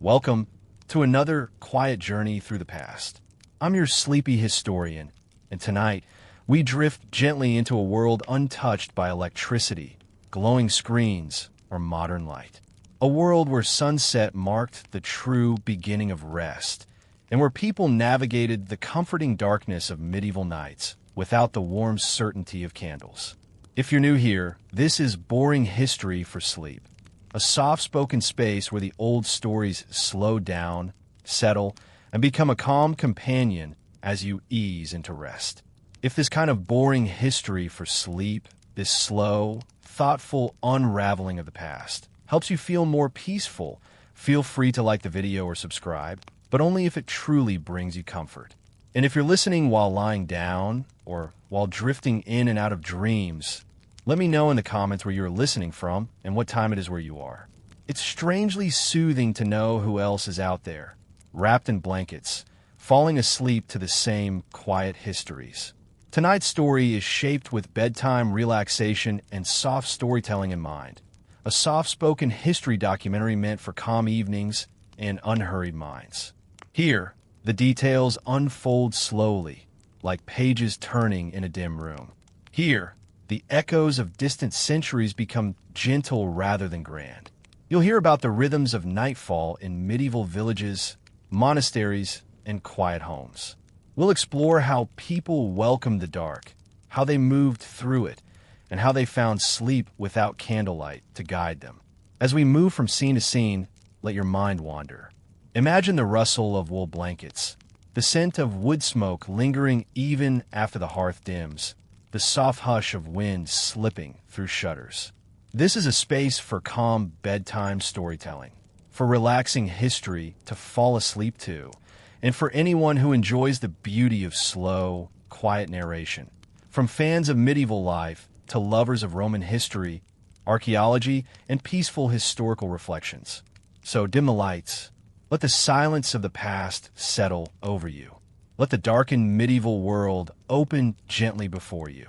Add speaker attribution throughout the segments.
Speaker 1: Welcome to another quiet journey through the past. I'm your sleepy historian, and tonight we drift gently into a world untouched by electricity, glowing screens, or modern light. A world where sunset marked the true beginning of rest, and where people navigated the comforting darkness of medieval nights without the warm certainty of candles. If you're new here, this is Boring History for Sleep, a soft-spoken space where the old stories slow down, settle, and become a calm companion as you ease into rest. If this kind of boring history for sleep, this slow, thoughtful unraveling of the past, helps you feel more peaceful, feel free to like the video or subscribe, but only if it truly brings you comfort. And if you're listening while lying down or while drifting in and out of dreams, let me know in the comments where you're listening from and what time it is where you are. It's strangely soothing to know who else is out there, wrapped in blankets, falling asleep to the same quiet histories. Tonight's story is shaped with bedtime relaxation and soft storytelling in mind. A soft-spoken history documentary meant for calm evenings and unhurried minds. Here, the details unfold slowly, like pages turning in a dim room. Here, the echoes of distant centuries become gentle rather than grand. You'll hear about the rhythms of nightfall in medieval villages, monasteries, and quiet homes. We'll explore how people welcomed the dark, how they moved through it, and how they found sleep without candlelight to guide them. As we move from scene to scene, let your mind wander. Imagine the rustle of wool blankets, the scent of wood smoke lingering even after the hearth dims, the soft hush of wind slipping through shutters. This is a space for calm bedtime storytelling, for relaxing history to fall asleep to, and for anyone who enjoys the beauty of slow, quiet narration. From fans of medieval life to lovers of Roman history, archaeology, and peaceful historical reflections. So dim the lights. Let the silence of the past settle over you. Let the darkened medieval world open gently before you.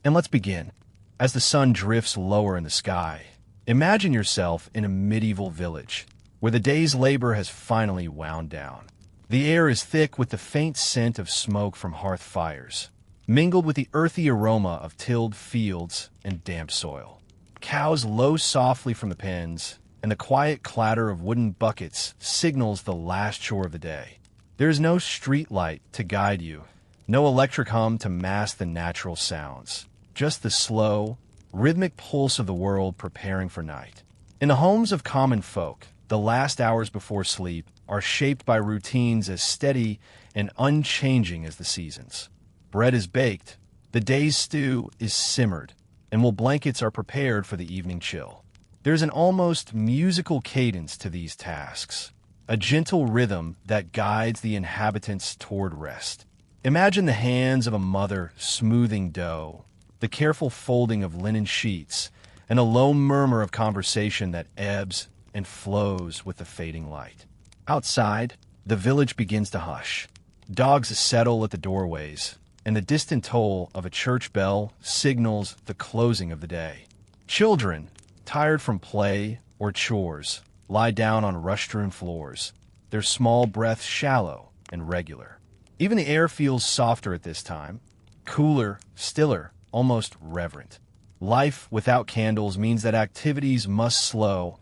Speaker 1: And let's begin. As the sun drifts lower in the sky, imagine yourself in a medieval village where the day's labor has finally wound down. The air is thick with the faint scent of smoke from hearth fires, mingled with the earthy aroma of tilled fields and damp soil. Cows low softly from the pens, and the quiet clatter of wooden buckets signals the last chore of the day. There is no street light to guide you, no electric hum to mask the natural sounds, just the slow, rhythmic pulse of the world preparing for night. In the homes of common folk, the last hours before sleep are shaped by routines as steady and unchanging as the seasons. Bread is baked, the day's stew is simmered, and wool blankets are prepared for the evening chill. There's an almost musical cadence to these tasks, a gentle rhythm that guides the inhabitants toward rest. Imagine the hands of a mother smoothing dough, the careful folding of linen sheets, and a low murmur of conversation that ebbs and flows with the fading light. Outside, the village begins to hush. Dogs settle at the doorways, and the distant toll of a church bell signals the closing of the day. Children, tired from play or chores, lie down on rust-strewn floors, their small breaths shallow and regular. Even the air feels softer at this time, cooler, stiller, almost reverent. Life without candles means that activities must slow,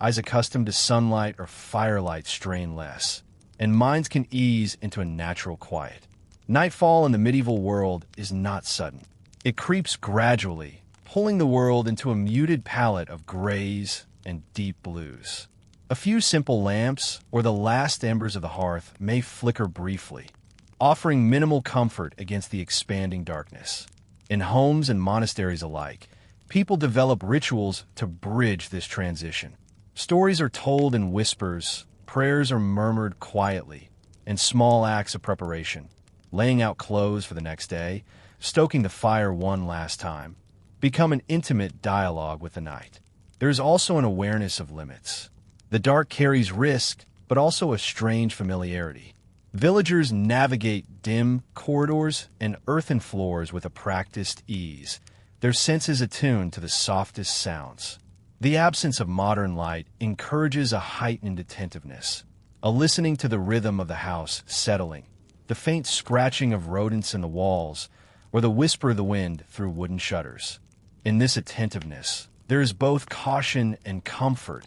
Speaker 1: eyes accustomed to sunlight or firelight strain less, and minds can ease into a natural quiet. Nightfall in the medieval world is not sudden. It creeps gradually, pulling the world into a muted palette of grays and deep blues. A few simple lamps or the last embers of the hearth may flicker briefly, offering minimal comfort against the expanding darkness. In homes and monasteries alike, people develop rituals to bridge this transition. Stories are told in whispers, prayers are murmured quietly, and small acts of preparation, laying out clothes for the next day, stoking the fire one last time, become an intimate dialogue with the night. There is also an awareness of limits. The dark carries risk, but also a strange familiarity. Villagers navigate dim corridors and earthen floors with a practiced ease, their senses attuned to the softest sounds. The absence of modern light encourages a heightened attentiveness, a listening to the rhythm of the house settling, the faint scratching of rodents in the walls, or the whisper of the wind through wooden shutters. In this attentiveness, there is both caution and comfort,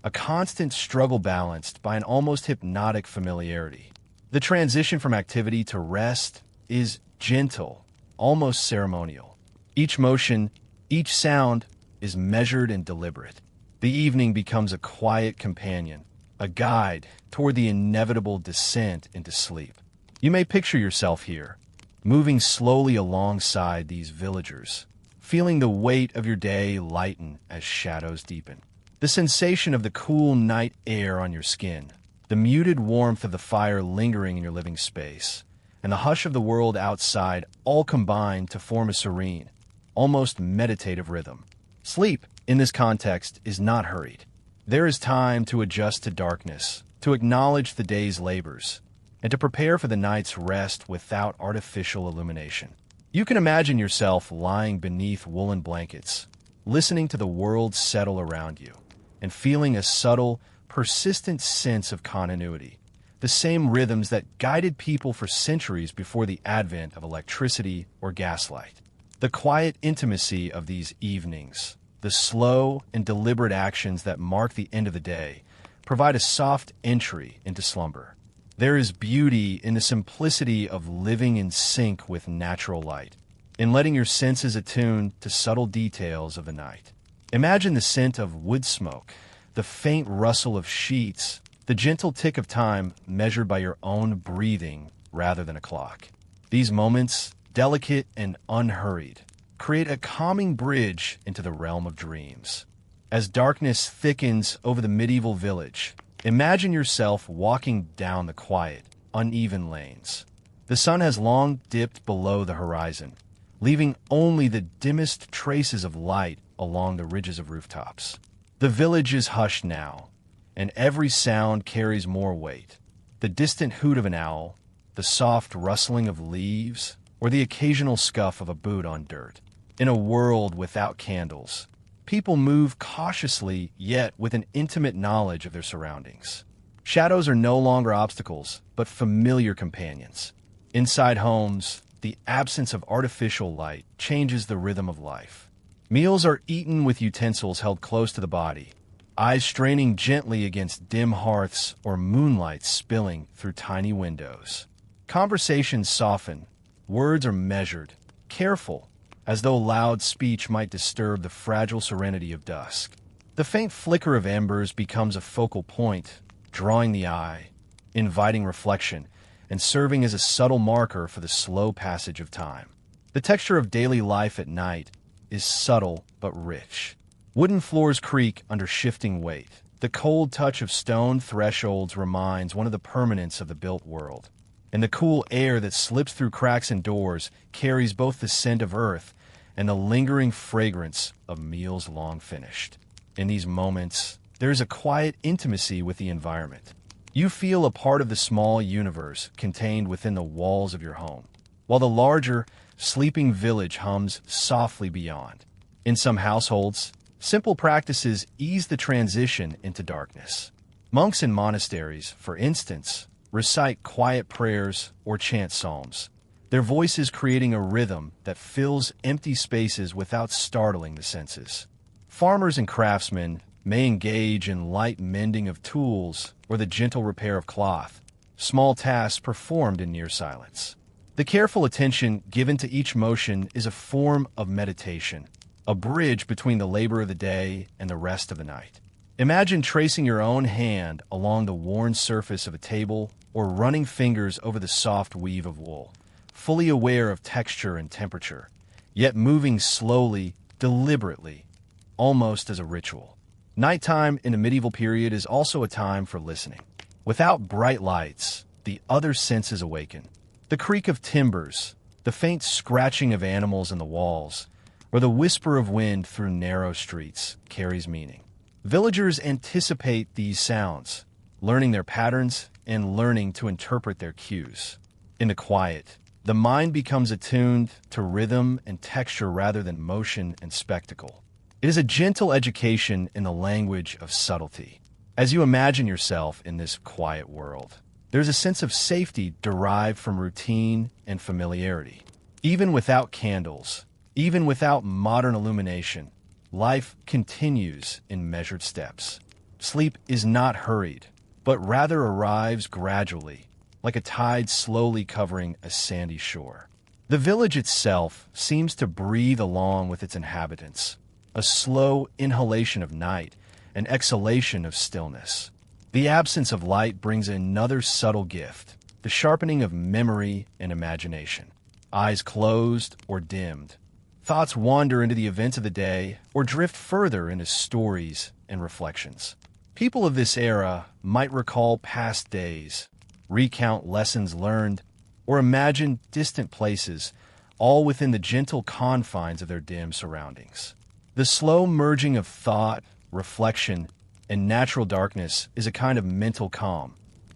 Speaker 1: a constant struggle balanced by an almost hypnotic familiarity. The transition from activity to rest is gentle, almost ceremonial. Each motion, each sound is measured and deliberate. The evening becomes a quiet companion, a guide toward the inevitable descent into sleep. You may picture yourself here, moving slowly alongside these villagers, feeling the weight of your day lighten as shadows deepen. The sensation of the cool night air on your skin, the muted warmth of the fire lingering in your living space, and the hush of the world outside all combine to form a serene, almost meditative rhythm. Sleep, in this context, is not hurried. There is time to adjust to darkness, to acknowledge the day's labors, and to prepare for the night's rest without artificial illumination. You can imagine yourself lying beneath woolen blankets, listening to the world settle around you, and feeling a subtle, persistent sense of continuity, the same rhythms that guided people for centuries before the advent of electricity or gaslight. The quiet intimacy of these evenings, the slow and deliberate actions that mark the end of the day, provide a soft entry into slumber. There is beauty in the simplicity of living in sync with natural light, in letting your senses attune to subtle details of the night. Imagine the scent of wood smoke, the faint rustle of sheets, the gentle tick of time measured by your own breathing rather than a clock. These moments, delicate and unhurried, create a calming bridge into the realm of dreams. As darkness thickens over the medieval village, imagine yourself walking down the quiet, uneven lanes. The sun has long dipped below the horizon, leaving only the dimmest traces of light along the ridges of rooftops. The village is hushed now, and every sound carries more weight. The distant hoot of an owl, the soft rustling of leaves, or the occasional scuff of a boot on dirt. In a world without candles, people move cautiously yet with an intimate knowledge of their surroundings. Shadows are no longer obstacles, but familiar companions. Inside homes, the absence of artificial light changes the rhythm of life. Meals are eaten with utensils held close to the body, eyes straining gently against dim hearths or moonlight spilling through tiny windows. Conversations soften, words are measured, careful, as though loud speech might disturb the fragile serenity of dusk. The faint flicker of embers becomes a focal point, drawing the eye, inviting reflection, and serving as a subtle marker for the slow passage of time. The texture of daily life at night is subtle but rich. Wooden floors creak under shifting weight. The cold touch of stone thresholds reminds one of the permanence of the built world. And the cool air that slips through cracks and doors carries both the scent of earth and the lingering fragrance of meals long finished. In these moments, there is a quiet intimacy with the environment. You feel a part of the small universe contained within the walls of your home, while the larger, sleeping village hums softly beyond. In some households, simple practices ease the transition into darkness. Monks in monasteries, for instance, recite quiet prayers or chant psalms, their voices creating a rhythm that fills empty spaces without startling the senses. Farmers and craftsmen may engage in light mending of tools or the gentle repair of cloth, small tasks performed in near silence. The careful attention given to each motion is a form of meditation, a bridge between the labor of the day and the rest of the night. Imagine tracing your own hand along the worn surface of a table or running fingers over the soft weave of wool, fully aware of texture and temperature, yet moving slowly, deliberately, almost as a ritual. Nighttime in the medieval period is also a time for listening. Without bright lights, the other senses awaken. The creak of timbers, the faint scratching of animals in the walls, or the whisper of wind through narrow streets carries meaning. Villagers anticipate these sounds, learning their patterns and learning to interpret their cues. In the quiet, the mind becomes attuned to rhythm and texture rather than motion and spectacle. It is a gentle education in the language of subtlety. As you imagine yourself in this quiet world, there's a sense of safety derived from routine and familiarity. Even without candles, even without modern illumination, life continues in measured steps. Sleep is not hurried, but rather arrives gradually, like a tide slowly covering a sandy shore. The village itself seems to breathe along with its inhabitants, a slow inhalation of night, an exhalation of stillness. The absence of light brings another subtle gift, the sharpening of memory and imagination. Eyes closed or dimmed, thoughts wander into the events of the day or drift further into stories and reflections. People of this era might recall past days, recount lessons learned, or imagine distant places, all within the gentle confines of their dim surroundings. The slow merging of thought, reflection, and natural darkness is a kind of mental calm,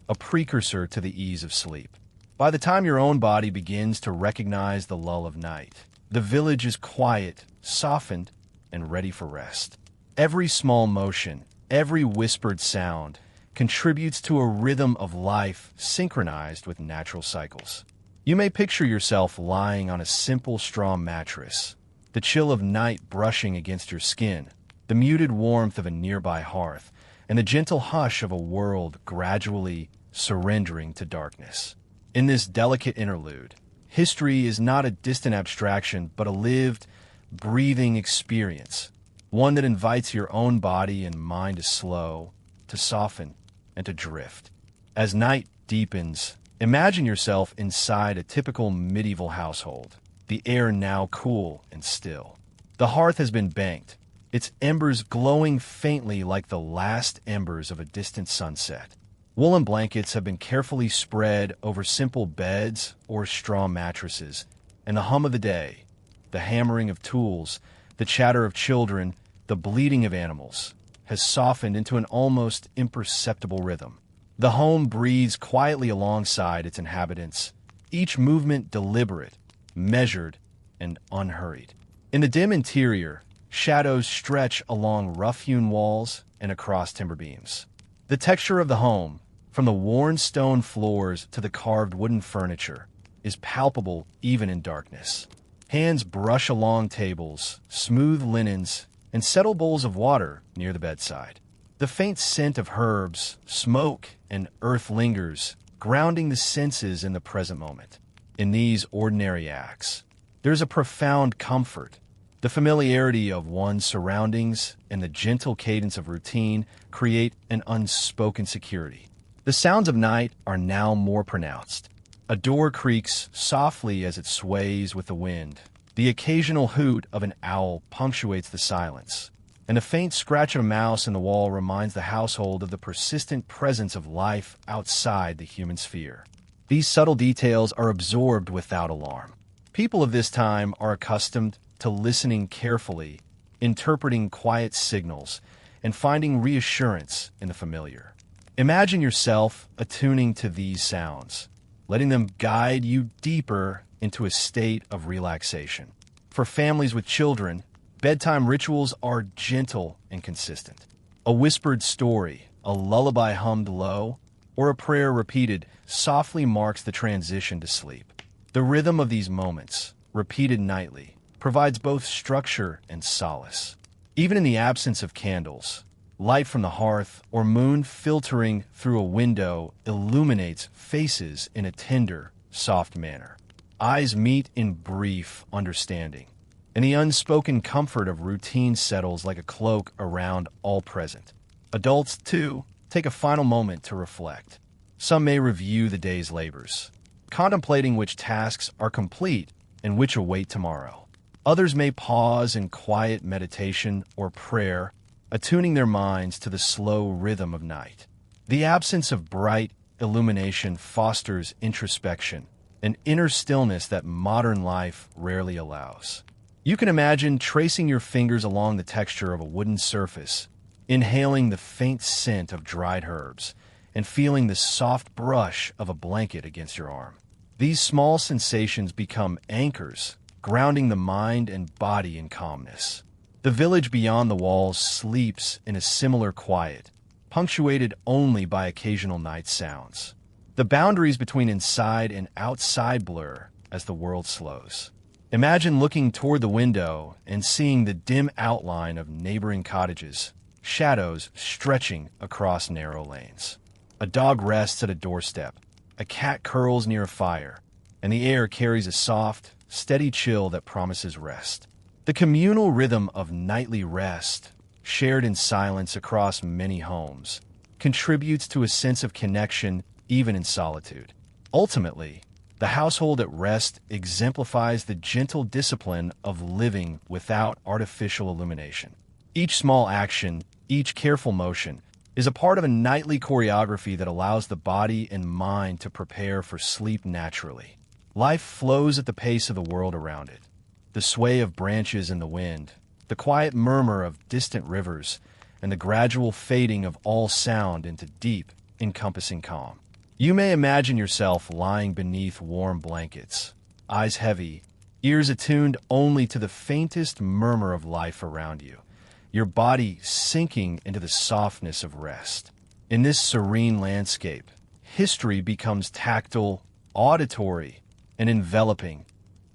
Speaker 1: a precursor to the ease of sleep. By the time your own body begins to recognize the lull of night, the village is quiet, softened, and ready for rest. Every small motion, every whispered sound, contributes to a rhythm of life synchronized with natural cycles. You may picture yourself lying on a simple straw mattress, the chill of night brushing against your skin, the muted warmth of a nearby hearth, and the gentle hush of a world gradually surrendering to darkness. In this delicate interlude, history is not a distant abstraction, but a lived, breathing experience, one that invites your own body and mind to slow, to soften, and to drift. As night deepens, imagine yourself inside a typical medieval household, the air now cool and still. The hearth has been banked, its embers glowing faintly like the last embers of a distant sunset. Woolen blankets have been carefully spread over simple beds or straw mattresses, and the hum of the day, the hammering of tools, the chatter of children, the bleating of animals, has softened into an almost imperceptible rhythm. The home breathes quietly alongside its inhabitants, each movement deliberate, measured, and unhurried. In the dim interior, shadows stretch along rough-hewn walls and across timber beams. The texture of the home, from the worn stone floors to the carved wooden furniture, is palpable even in darkness. Hands brush along tables, smooth linens, and settle bowls of water near the bedside. The faint scent of herbs, smoke, and earth lingers, grounding the senses in the present moment. In these ordinary acts, there's a profound comfort. The familiarity of one's surroundings and the gentle cadence of routine create an unspoken security. The sounds of night are now more pronounced. A door creaks softly as it sways with the wind. The occasional hoot of an owl punctuates the silence, and a faint scratch of a mouse in the wall reminds the household of the persistent presence of life outside the human sphere. These subtle details are absorbed without alarm. People of this time are accustomed to listening carefully, interpreting quiet signals, and finding reassurance in the familiar. Imagine yourself attuning to these sounds, letting them guide you deeper into a state of relaxation. For families with children, bedtime rituals are gentle and consistent. A whispered story, a lullaby hummed low, or a prayer repeated softly marks the transition to sleep. The rhythm of these moments, repeated nightly, provides both structure and solace. Even in the absence of candles, light from the hearth or moon filtering through a window illuminates faces in a tender, soft manner. Eyes meet in brief understanding, and the unspoken comfort of routine settles like a cloak around all present. Adults, too, take a final moment to reflect. Some may review the day's labors, contemplating which tasks are complete and which await tomorrow. Others may pause in quiet meditation or prayer, attuning their minds to the slow rhythm of night. The absence of bright illumination fosters introspection, an inner stillness that modern life rarely allows. You can imagine tracing your fingers along the texture of a wooden surface, inhaling the faint scent of dried herbs, and feeling the soft brush of a blanket against your arm. These small sensations become anchors, grounding the mind and body in calmness. The village beyond the walls sleeps in a similar quiet, punctuated only by occasional night sounds. The boundaries between inside and outside blur as the world slows. Imagine looking toward the window and seeing the dim outline of neighboring cottages, shadows stretching across narrow lanes. A dog rests at a doorstep, a cat curls near a fire, and the air carries a soft, steady chill that promises rest. The communal rhythm of nightly rest, shared in silence across many homes, contributes to a sense of connection even in solitude. Ultimately, the household at rest exemplifies the gentle discipline of living without artificial illumination. Each small action, each careful motion, is a part of a nightly choreography that allows the body and mind to prepare for sleep naturally. Life flows at the pace of the world around it. The sway of branches in the wind, the quiet murmur of distant rivers, and the gradual fading of all sound into deep, encompassing calm. You may imagine yourself lying beneath warm blankets, eyes heavy, ears attuned only to the faintest murmur of life around you, your body sinking into the softness of rest. In this serene landscape, history becomes tactile, auditory, and enveloping,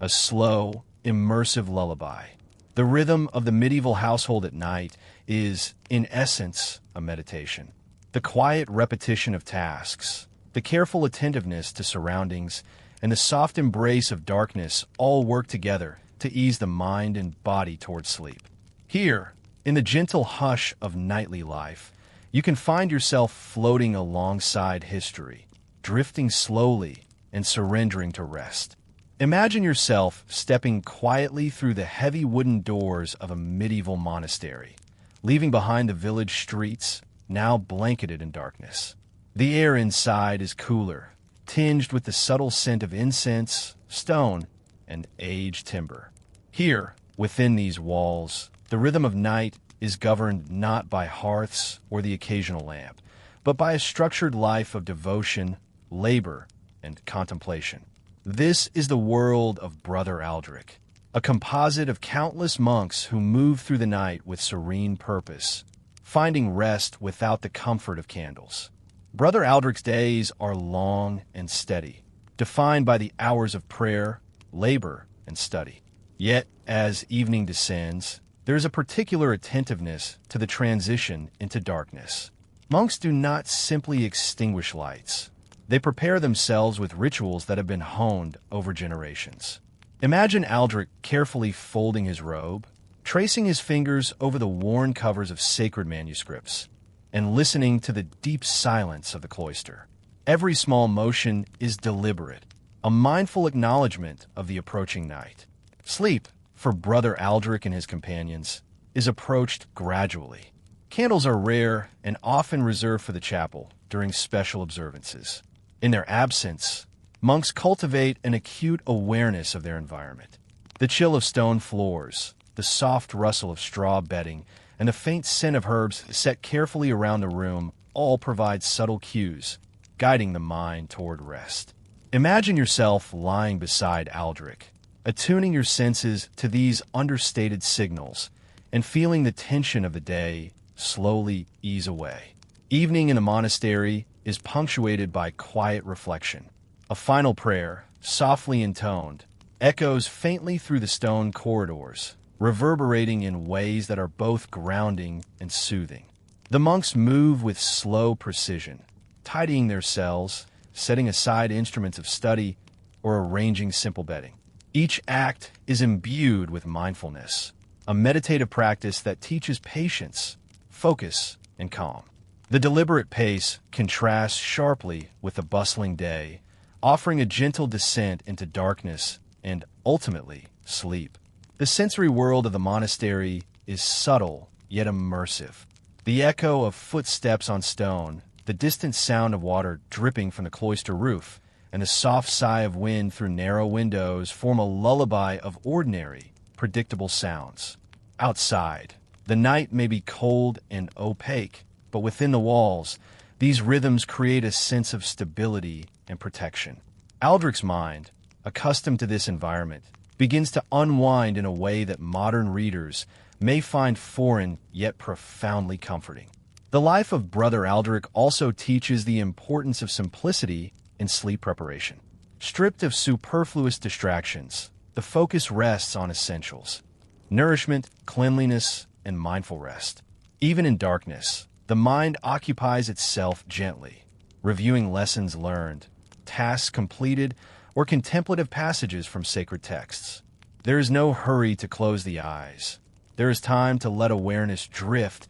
Speaker 1: a slow, immersive lullaby. The rhythm of the medieval household at night is, in essence, a meditation. The quiet repetition of tasks, the careful attentiveness to surroundings, and the soft embrace of darkness all work together to ease the mind and body toward sleep. Here, in the gentle hush of nightly life, you can find yourself floating alongside history, drifting slowly and surrendering to rest. Imagine yourself stepping quietly through the heavy wooden doors of a medieval monastery, leaving behind the village streets, now blanketed in darkness. The air inside is cooler, tinged with the subtle scent of incense, stone, and aged timber. Here, within these walls, the rhythm of night is governed not by hearths or the occasional lamp, but by a structured life of devotion, labor, and contemplation. This is the world of Brother Aldrich, a composite of countless monks who move through the night with serene purpose, finding rest without the comfort of candles. Brother Aldrich's days are long and steady, defined by the hours of prayer, labor, and study. Yet, as evening descends, there is a particular attentiveness to the transition into darkness. Monks do not simply extinguish lights. They prepare themselves with rituals that have been honed over generations. Imagine Aldrich carefully folding his robe, tracing his fingers over the worn covers of sacred manuscripts, and listening to the deep silence of the cloister. Every small motion is deliberate, a mindful acknowledgement of the approaching night. Sleep, for Brother Aldrich and his companions, is approached gradually. Candles are rare and often reserved for the chapel during special observances. In their absence, monks cultivate an acute awareness of their environment. The chill of stone floors, the soft rustle of straw bedding, and the faint scent of herbs set carefully around the room all provide subtle cues, guiding the mind toward rest. Imagine yourself lying beside Aldrich, attuning your senses to these understated signals, and feeling the tension of the day slowly ease away. Evening in a monastery is punctuated by quiet reflection. A final prayer, softly intoned, echoes faintly through the stone corridors, reverberating in ways that are both grounding and soothing. The monks move with slow precision, tidying their cells, setting aside instruments of study, or arranging simple bedding. Each act is imbued with mindfulness, a meditative practice that teaches patience, focus, and calm. The deliberate pace contrasts sharply with the bustling day, offering a gentle descent into darkness and, ultimately, sleep. The sensory world of the monastery is subtle yet immersive. The echo of footsteps on stone, the distant sound of water dripping from the cloister roof, and the soft sigh of wind through narrow windows form a lullaby of ordinary, predictable sounds. Outside, the night may be cold and opaque, but within the walls, these rhythms create a sense of stability and protection. Aldrich's mind, accustomed to this environment, begins to unwind in a way that modern readers may find foreign yet profoundly comforting. The life of Brother Aldrich also teaches the importance of simplicity in sleep preparation. Stripped of superfluous distractions, the focus rests on essentials: nourishment, cleanliness, and mindful rest. Even in darkness, the mind occupies itself gently, reviewing lessons learned, tasks completed, or contemplative passages from sacred texts. There is no hurry to close the eyes. There is time to let awareness drift,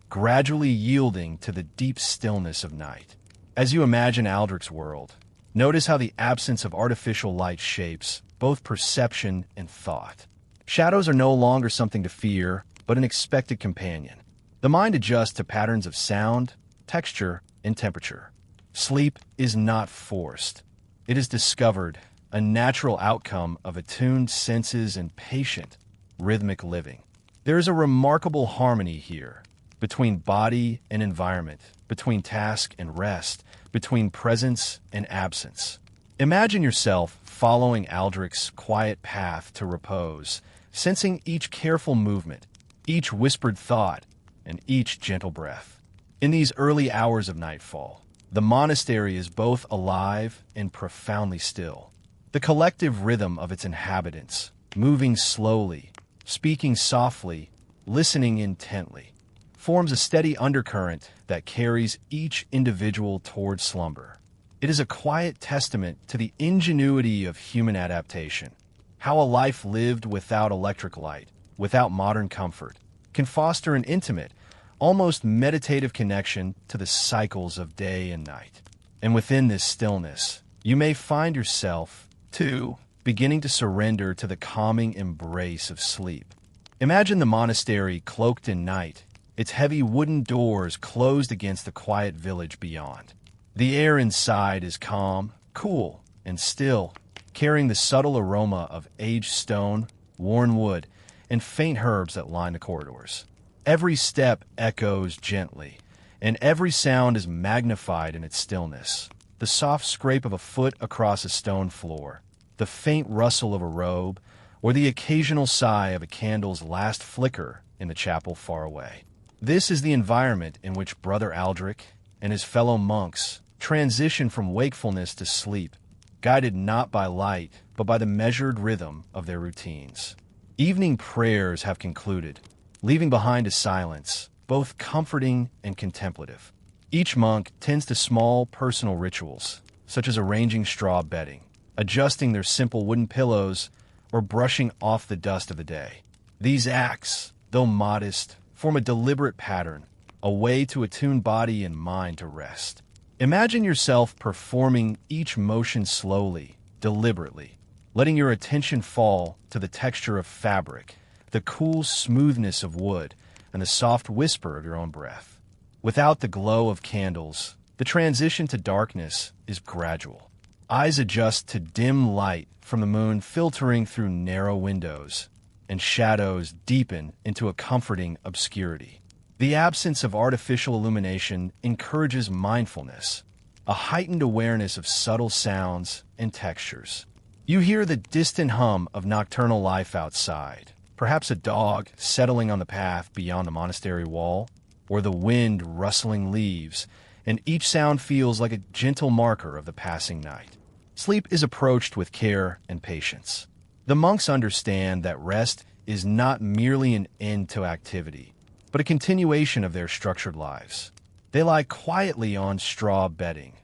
Speaker 1: gradually yielding to the deep stillness of night. As you imagine Aldrich's world, notice how the absence of artificial light shapes both perception and thought. Shadows are no longer something to fear, but an expected companion. The mind adjusts to patterns of sound, texture, and temperature. Sleep is not forced. It is discovered, a natural outcome of attuned senses and patient, rhythmic living. There is a remarkable harmony here, between body and environment, between task and rest, between presence and absence. Imagine yourself following Aldrich's quiet path to repose, sensing each careful movement, each whispered thought, and each gentle breath. In these early hours of nightfall, the monastery is both alive and profoundly still. The collective rhythm of its inhabitants, moving slowly, speaking softly, listening intently, forms a steady undercurrent that carries each individual toward slumber. It is a quiet testament to the ingenuity of human adaptation, how a life lived without electric light, without modern comfort, can foster an intimate, almost meditative connection to the cycles of day and night. And within this stillness, you may find yourself, too, beginning to surrender to the calming embrace of sleep. Imagine the monastery cloaked in night, its heavy wooden doors closed against the quiet village beyond. The air inside is calm, cool, and still, carrying the subtle aroma of aged stone, worn wood, and faint herbs that line the corridors. Every step echoes gently, and every sound is magnified in its stillness. The soft scrape of a foot across a stone floor, the faint rustle of a robe, or the occasional sigh of a candle's last flicker in the chapel far away. This is the environment in which Brother Aldrich and his fellow monks transition from wakefulness to sleep, guided not by light, but by the measured rhythm of their routines. Evening prayers have concluded, leaving behind a silence, both comforting and contemplative. Each monk tends to small personal rituals, such as arranging straw bedding, adjusting their simple wooden pillows, or brushing off the dust of the day. These acts, though modest, form a deliberate pattern, a way to attune body and mind to rest. Imagine yourself performing each motion slowly, deliberately, letting your attention fall to the texture of fabric, the cool smoothness of wood, and the soft whisper of your own breath. Without the glow of candles, the transition to darkness is gradual. Eyes adjust to dim light from the moon filtering through narrow windows, and shadows deepen into a comforting obscurity. The absence of artificial illumination encourages mindfulness, a heightened awareness of subtle sounds and textures. You hear the distant hum of nocturnal life outside, perhaps a dog settling on the path beyond the monastery wall, or the wind rustling leaves, and each sound feels like a gentle marker of the passing night. Sleep is approached with care and patience. The monks understand that rest is not merely an end to activity, but a continuation of their structured lives. They lie quietly on straw bedding,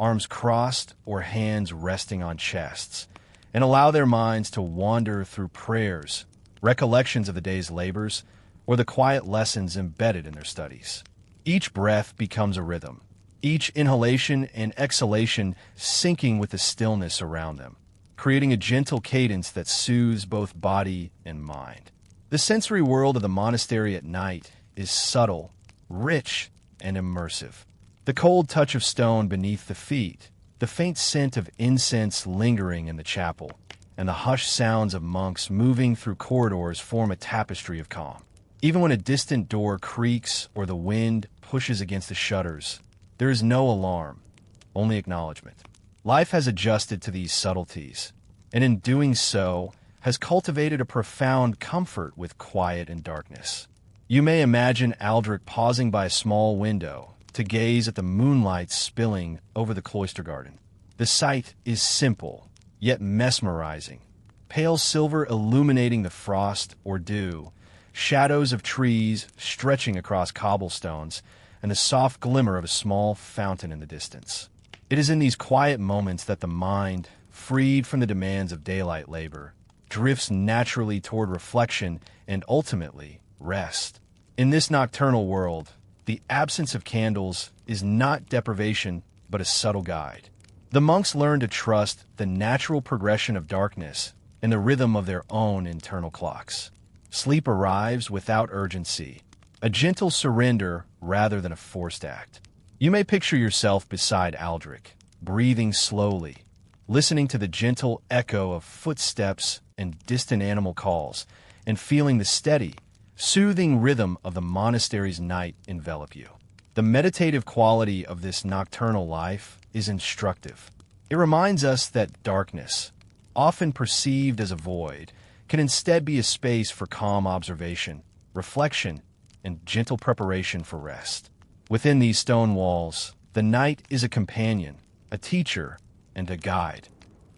Speaker 1: arms crossed or hands resting on chests, and allow their minds to wander through prayers, recollections of the day's labors, or the quiet lessons embedded in their studies. Each breath becomes a rhythm, each inhalation and exhalation syncing with the stillness around them, creating a gentle cadence that soothes both body and mind. The sensory world of the monastery at night is subtle, rich, and immersive. The cold touch of stone beneath the feet, the faint scent of incense lingering in the chapel, and the hushed sounds of monks moving through corridors form a tapestry of calm. Even when a distant door creaks or the wind pushes against the shutters, there is no alarm, only acknowledgement. Life has adjusted to these subtleties, and in doing so, has cultivated a profound comfort with quiet and darkness. You may imagine Aldrich pausing by a small window to gaze at the moonlight spilling over the cloister garden. The sight is simple, yet mesmerizing. Pale silver illuminating the frost or dew, shadows of trees stretching across cobblestones, and the soft glimmer of a small fountain in the distance. It is in these quiet moments that the mind, freed from the demands of daylight labor, drifts naturally toward reflection and ultimately rest. In this nocturnal world, the absence of candles is not deprivation but a subtle guide. The monks learn to trust the natural progression of darkness and the rhythm of their own internal clocks. Sleep arrives without urgency, a gentle surrender rather than a forced act. You may picture yourself beside Aldrich, breathing slowly, listening to the gentle echo of footsteps and distant animal calls, and feeling the steady, soothing rhythm of the monastery's night envelop you. The meditative quality of this nocturnal life is instructive. It reminds us that darkness, often perceived as a void, can instead be a space for calm observation, reflection, and gentle preparation for rest. Within these stone walls, the night is a companion, a teacher, and a guide,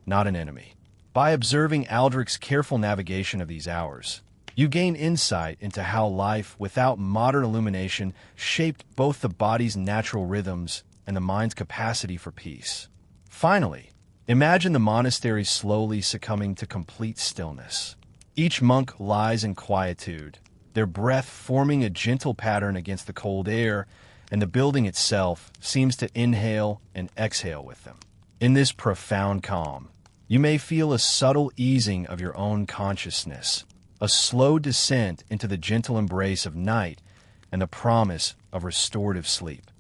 Speaker 1: not an enemy. By observing Aldrich's careful navigation of these hours, you gain insight into how life without modern illumination shaped both the body's natural rhythms and the mind's capacity for peace. Finally, imagine the monastery slowly succumbing to complete stillness. Each monk lies in quietude, their breath forming a gentle pattern against the cold air, and the building itself seems to inhale and exhale with them. In this profound calm, you may feel a subtle easing of your own consciousness, a slow descent into the gentle embrace of night and the promise of restorative sleep.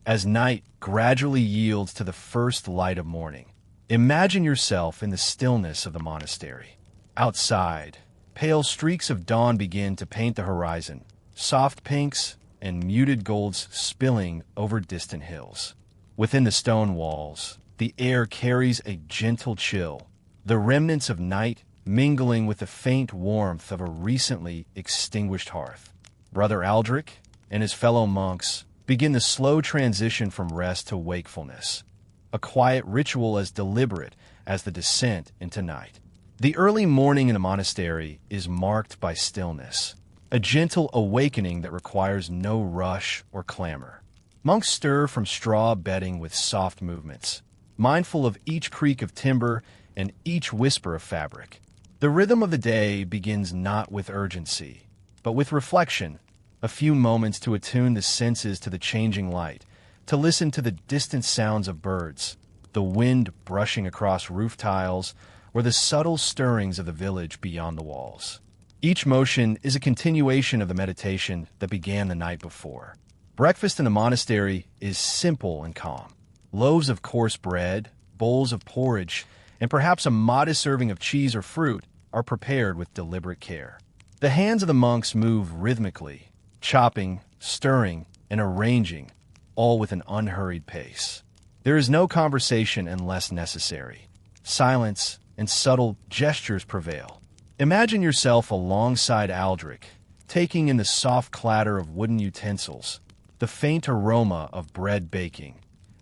Speaker 1: As night gradually yields to the first light of morning, imagine yourself in the stillness of the monastery. Outside, pale streaks of dawn begin to paint the horizon, soft pinks and muted golds spilling over distant hills. Within the stone walls, the air carries a gentle chill, the remnants of night mingling with the faint warmth of a recently extinguished hearth. Brother Aldrich and his fellow monks begin the slow transition from rest to wakefulness, a quiet ritual as deliberate as the descent into night. The early morning in the monastery is marked by stillness, a gentle awakening that requires no rush or clamor. Monks stir from straw bedding with soft movements, mindful of each creak of timber and each whisper of fabric. The rhythm of the day begins not with urgency, but with reflection, a few moments to attune the senses to the changing light, to listen to the distant sounds of birds, the wind brushing across roof tiles, or the subtle stirrings of the village beyond the walls. Each motion is a continuation of the meditation that began the night before. Breakfast in the monastery is simple and calm. Loaves of coarse bread, bowls of porridge, and perhaps a modest serving of cheese or fruit are prepared with deliberate care. The hands of the monks move rhythmically, chopping, stirring, and arranging, all with an unhurried pace. There is no conversation unless necessary. Silence and subtle gestures prevail. Imagine yourself alongside Aldrich, taking in the soft clatter of wooden utensils, the faint aroma of bread baking,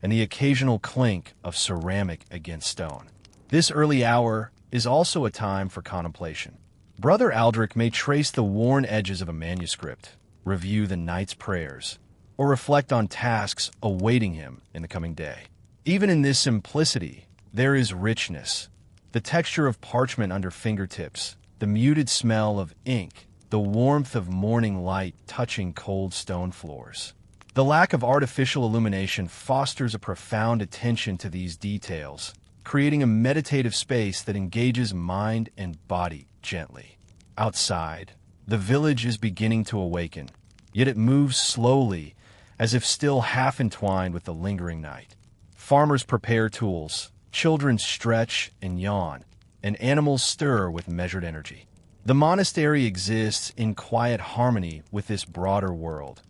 Speaker 1: and the occasional clink of ceramic against stone. This early hour is also a time for contemplation. Brother Aldrich may trace the worn edges of a manuscript, review the night's prayers, or reflect on tasks awaiting him in the coming day. Even in this simplicity, there is richness. The texture of parchment under fingertips, the muted smell of ink, the warmth of morning light touching cold stone floors. The lack of artificial illumination fosters a profound attention to these details, creating a meditative space that engages mind and body gently. Outside, the village is beginning to awaken, yet it moves slowly, as if still half entwined with the lingering night. Farmers prepare tools, children stretch and yawn, and animals stir with measured energy. The monastery exists in quiet harmony with this broader world,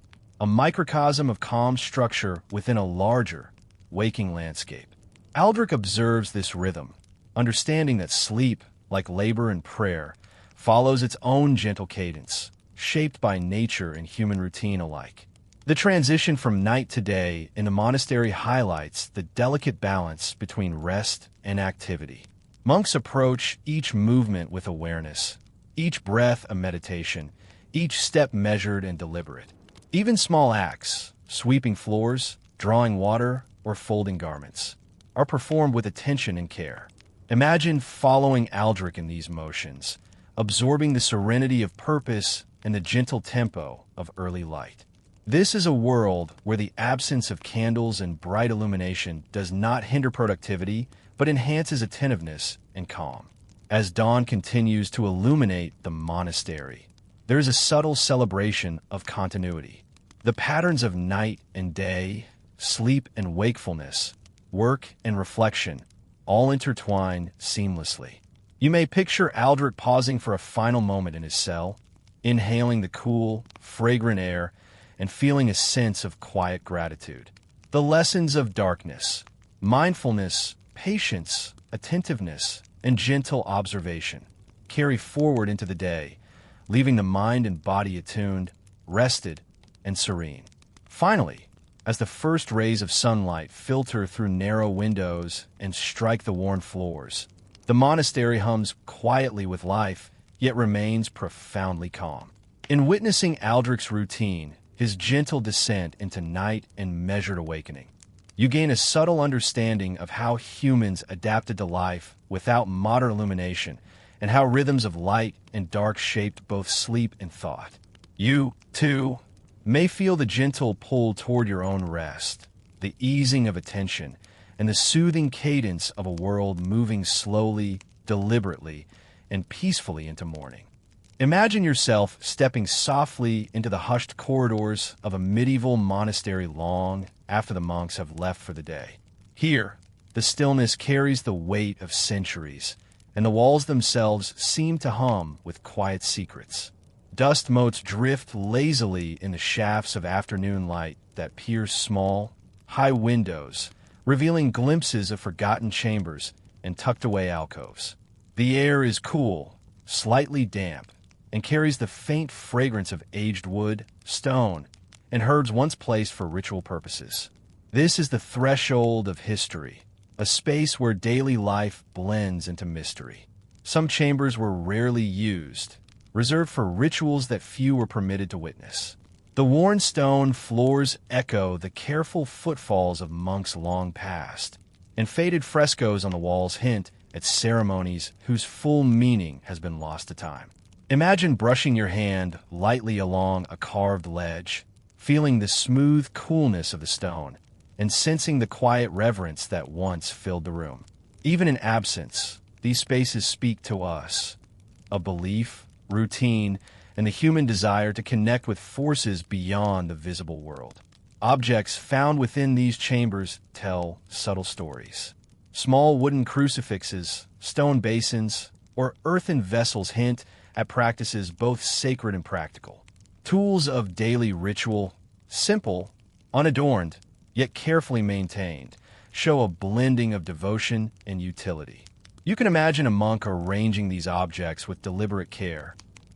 Speaker 1: a microcosm of calm structure within a larger, waking landscape. Aldrich observes this rhythm, understanding that sleep, like labor and prayer, follows its own gentle cadence, shaped by nature and human routine alike. The transition from night to day in the monastery highlights the delicate balance between rest and activity. Monks approach each movement with awareness, each breath a meditation, each step measured and deliberate. Even small acts, sweeping floors, drawing water, or folding garments, are performed with attention and care. Imagine following Aldrich in these motions, absorbing the serenity of purpose and the gentle tempo of early light. This is a world where the absence of candles and bright illumination does not hinder productivity, but enhances attentiveness and calm. As dawn continues to illuminate the monastery, there is a subtle celebration of continuity. The patterns of night and day, sleep and wakefulness, work and reflection, all intertwine seamlessly. You may picture Aldrich pausing for a final moment in his cell, inhaling the cool, fragrant air, and feeling a sense of quiet gratitude. The lessons of darkness, mindfulness, patience, attentiveness, and gentle observation carry forward into the day, leaving the mind and body attuned, rested, and serene. Finally, as the first rays of sunlight filter through narrow windows and strike the worn floors, the monastery hums quietly with life, yet remains profoundly calm. In witnessing Aldrich's routine, his gentle descent into night and measured awakening, you gain a subtle understanding of how humans adapted to life without modern illumination, and how rhythms of light and dark shaped both sleep and thought. You, too, may feel the gentle pull toward your own rest, the easing of attention, and the soothing cadence of a world moving slowly, deliberately, and peacefully into morning. Imagine yourself stepping softly into the hushed corridors of a medieval monastery long after the monks have left for the day. Here, the stillness carries the weight of centuries, and the walls themselves seem to hum with quiet secrets. Dust motes drift lazily in the shafts of afternoon light that pierce small, high windows, revealing glimpses of forgotten chambers and tucked-away alcoves. The air is cool, slightly damp, and carries the faint fragrance of aged wood, stone, and herbs once placed for ritual purposes. This is the threshold of history, a space where daily life blends into mystery. Some chambers were rarely used, reserved for rituals that few were permitted to witness. The worn stone floors echo the careful footfalls of monks long past, and faded frescoes on the walls hint at ceremonies whose full meaning has been lost to time. Imagine brushing your hand lightly along a carved ledge, feeling the smooth coolness of the stone, and sensing the quiet reverence that once filled the room. Even in absence, these spaces speak to us, a belief, routine, and the human desire to connect with forces beyond the visible world. Objects found within these chambers tell subtle stories. Small wooden crucifixes, stone basins, or earthen vessels hint at practices both sacred and practical. Tools of daily ritual, simple, unadorned, yet carefully maintained, show a blending of devotion and utility. You can imagine a monk arranging these objects with deliberate care,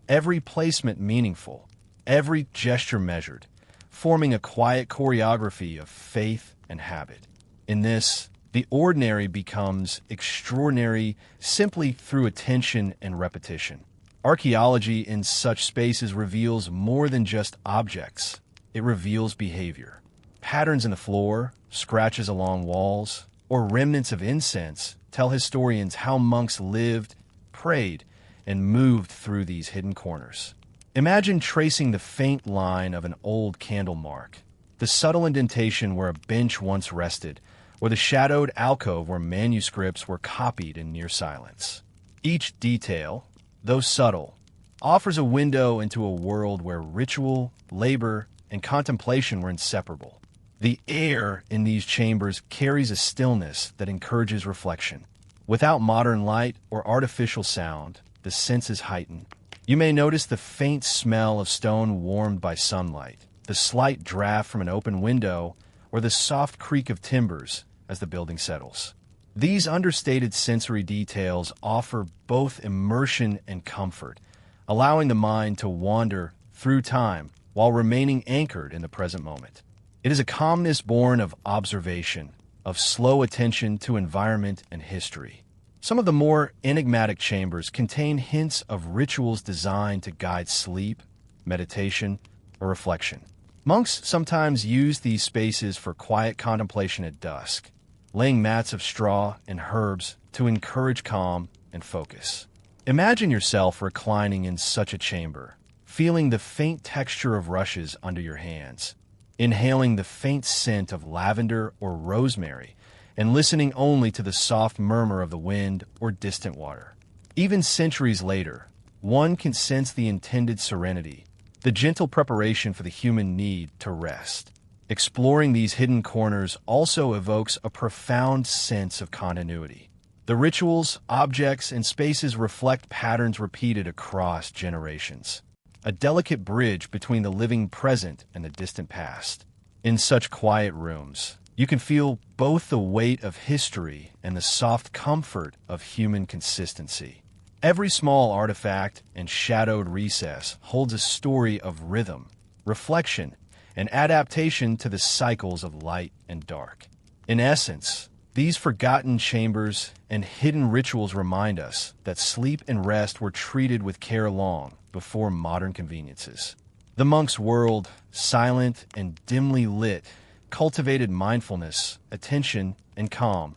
Speaker 1: every placement meaningful, every gesture measured, forming a quiet choreography of faith and habit. In this, the ordinary becomes extraordinary simply through attention and repetition. Archaeology in such spaces reveals more than just objects. It reveals behavior. Patterns in the floor, scratches along walls, or remnants of incense tell historians how monks lived, prayed, and moved through these hidden corners. Imagine tracing the faint line of an old candle mark, the subtle indentation where a bench once rested, or the shadowed alcove where manuscripts were copied in near silence. Each detail, though subtle, offers a window into a world where ritual, labor, and contemplation were inseparable. The air in these chambers carries a stillness that encourages reflection. Without modern light or artificial sound, the senses heighten. You may notice the faint smell of stone warmed by sunlight, the slight draft from an open window, or the soft creak of timbers as the building settles. These understated sensory details offer both immersion and comfort, allowing the mind to wander through time while remaining anchored in the present moment. It is a calmness born of observation, of slow attention to environment and history. Some of the more enigmatic chambers contain hints of rituals designed to guide sleep, meditation, or reflection. Monks sometimes use these spaces for quiet contemplation at dusk, laying mats of straw and herbs to encourage calm and focus. Imagine yourself reclining in such a chamber, feeling the faint texture of rushes under your hands, inhaling the faint scent of lavender or rosemary, and listening only to the soft murmur of the wind or distant water. Even centuries later, one can sense the intended serenity, the gentle preparation for the human need to rest. Exploring these hidden corners also evokes a profound sense of continuity. The rituals, objects, and spaces reflect patterns repeated across generations, a delicate bridge between the living present and the distant past. In such quiet rooms, you can feel both the weight of history and the soft comfort of human consistency. Every small artifact and shadowed recess holds a story of rhythm, reflection, and adaptation to the cycles of light and dark. In essence, these forgotten chambers and hidden rituals remind us that sleep and rest were treated with care long before modern conveniences. The monk's world, silent and dimly lit, cultivated mindfulness, attention, and calm,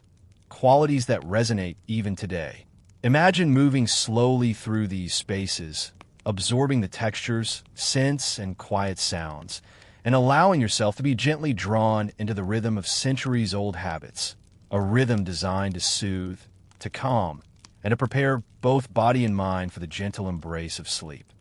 Speaker 1: qualities that resonate even today. Imagine moving slowly through these spaces, absorbing the textures, scents, and quiet sounds, and allowing yourself to be gently drawn into the rhythm of centuries-old habits, a rhythm designed to soothe, to calm, and to prepare both body and mind for the gentle embrace of sleep.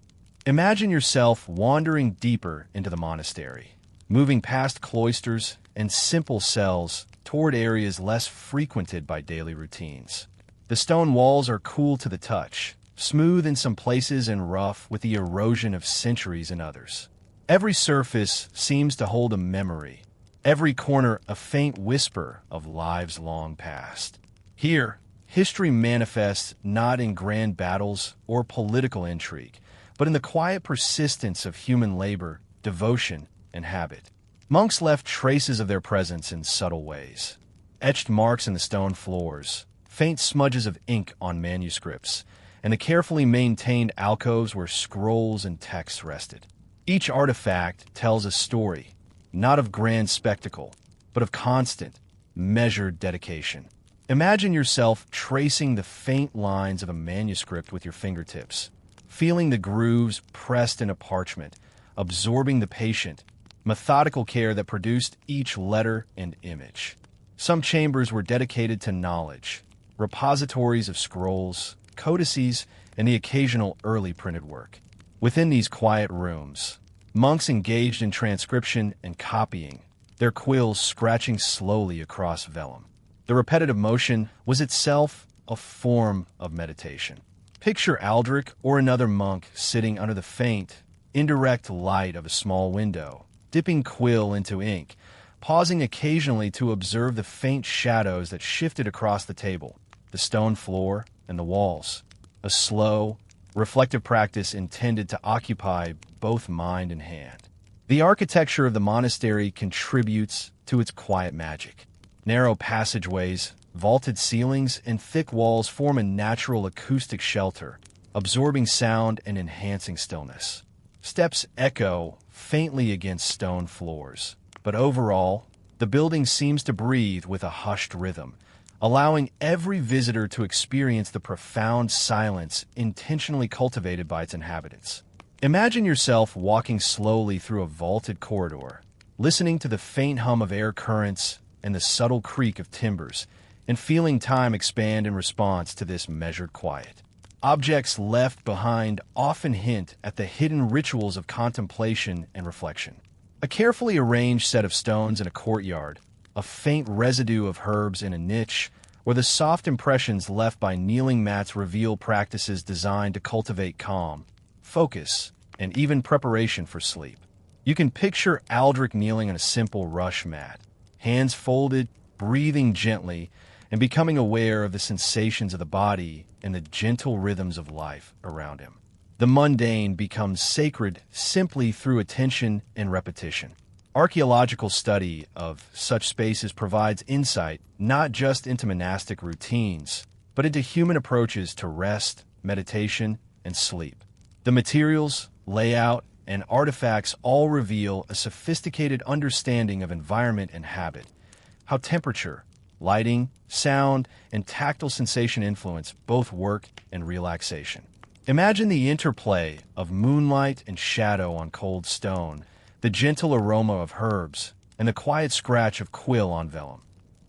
Speaker 1: Imagine yourself wandering deeper into the monastery, moving past cloisters and simple cells toward areas less frequented by daily routines. The stone walls are cool to the touch, smooth in some places and rough with the erosion of centuries in others. Every surface seems to hold a memory, every corner a faint whisper of lives long past. Here, history manifests not in grand battles or political intrigue, but in the quiet persistence of human labor, devotion, and habit. Monks left traces of their presence in subtle ways. Etched marks in the stone floors, faint smudges of ink on manuscripts, and the carefully maintained alcoves where scrolls and texts rested. Each artifact tells a story, not of grand spectacle, but of constant, measured dedication. Imagine yourself tracing the faint lines of a manuscript with your fingertips, feeling the grooves pressed into parchment, absorbing the patient, methodical care that produced each letter and image. Some chambers were dedicated to knowledge, repositories of scrolls, codices, and the occasional early printed work. Within these quiet rooms, monks engaged in transcription and copying, their quills scratching slowly across vellum. The repetitive motion was itself a form of meditation. Picture Aldrich or another monk sitting under the faint, indirect light of a small window, dipping quill into ink, pausing occasionally to observe the faint shadows that shifted across the table, the stone floor, and the walls. A slow, reflective practice intended to occupy both mind and hand. The architecture of the monastery contributes to its quiet magic. Narrow passageways, vaulted ceilings, and thick walls form a natural acoustic shelter, absorbing sound and enhancing stillness. Steps echo faintly against stone floors, but overall, the building seems to breathe with a hushed rhythm, allowing every visitor to experience the profound silence intentionally cultivated by its inhabitants. Imagine yourself walking slowly through a vaulted corridor, listening to the faint hum of air currents and the subtle creak of timbers, and feeling time expand in response to this measured quiet. Objects left behind often hint at the hidden rituals of contemplation and reflection. A carefully arranged set of stones in a courtyard, a faint residue of herbs in a niche, or the soft impressions left by kneeling mats reveal practices designed to cultivate calm, focus, and even preparation for sleep. You can picture Aldrich kneeling on a simple rush mat, hands folded, breathing gently, and becoming aware of the sensations of the body and the gentle rhythms of life around him. The mundane becomes sacred simply through attention and repetition. Archaeological study of such spaces provides insight not just into monastic routines, but into human approaches to rest, meditation, and sleep. The materials, layout, and artifacts all reveal a sophisticated understanding of environment and habit, how temperature, lighting, sound, and tactile sensation influence both work and relaxation. Imagine the interplay of moonlight and shadow on cold stone, the gentle aroma of herbs, and the quiet scratch of quill on vellum,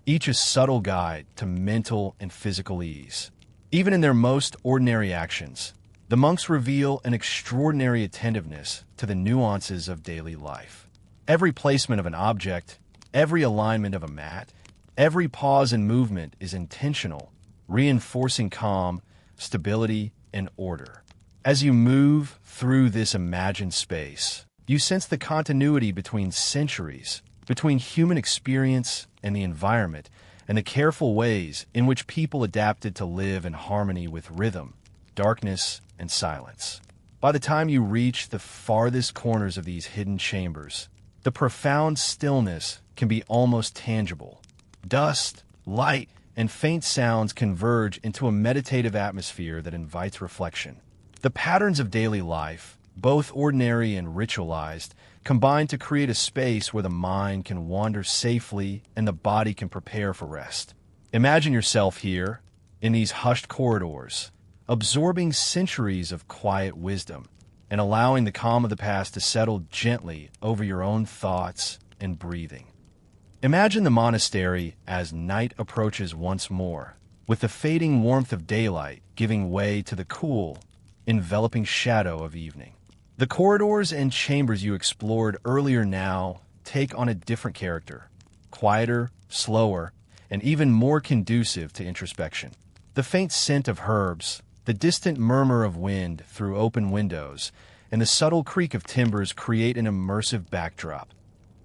Speaker 1: each a subtle guide to mental and physical ease. Even in their most ordinary actions, the monks reveal an extraordinary attentiveness to the nuances of daily life. Every placement of an object, every alignment of a mat, every pause and movement is intentional, reinforcing calm, stability, and order. As you move through this imagined space, you sense the continuity between centuries, between human experience and the environment, and the careful ways in which people adapted to live in harmony with rhythm, darkness, and silence. By the time you reach the farthest corners of these hidden chambers, the profound stillness can be almost tangible. Dust, light, and faint sounds converge into a meditative atmosphere that invites reflection. The patterns of daily life, both ordinary and ritualized, combine to create a space where the mind can wander safely and the body can prepare for rest. Imagine yourself here, in these hushed corridors, absorbing centuries of quiet wisdom and allowing the calm of the past to settle gently over your own thoughts and breathing. Imagine the monastery as night approaches once more, with the fading warmth of daylight giving way to the cool, enveloping shadow of evening. The corridors and chambers you explored earlier now take on a different character, quieter, slower, and even more conducive to introspection. The faint scent of herbs, the distant murmur of wind through open windows, and the subtle creak of timbers create an immersive backdrop.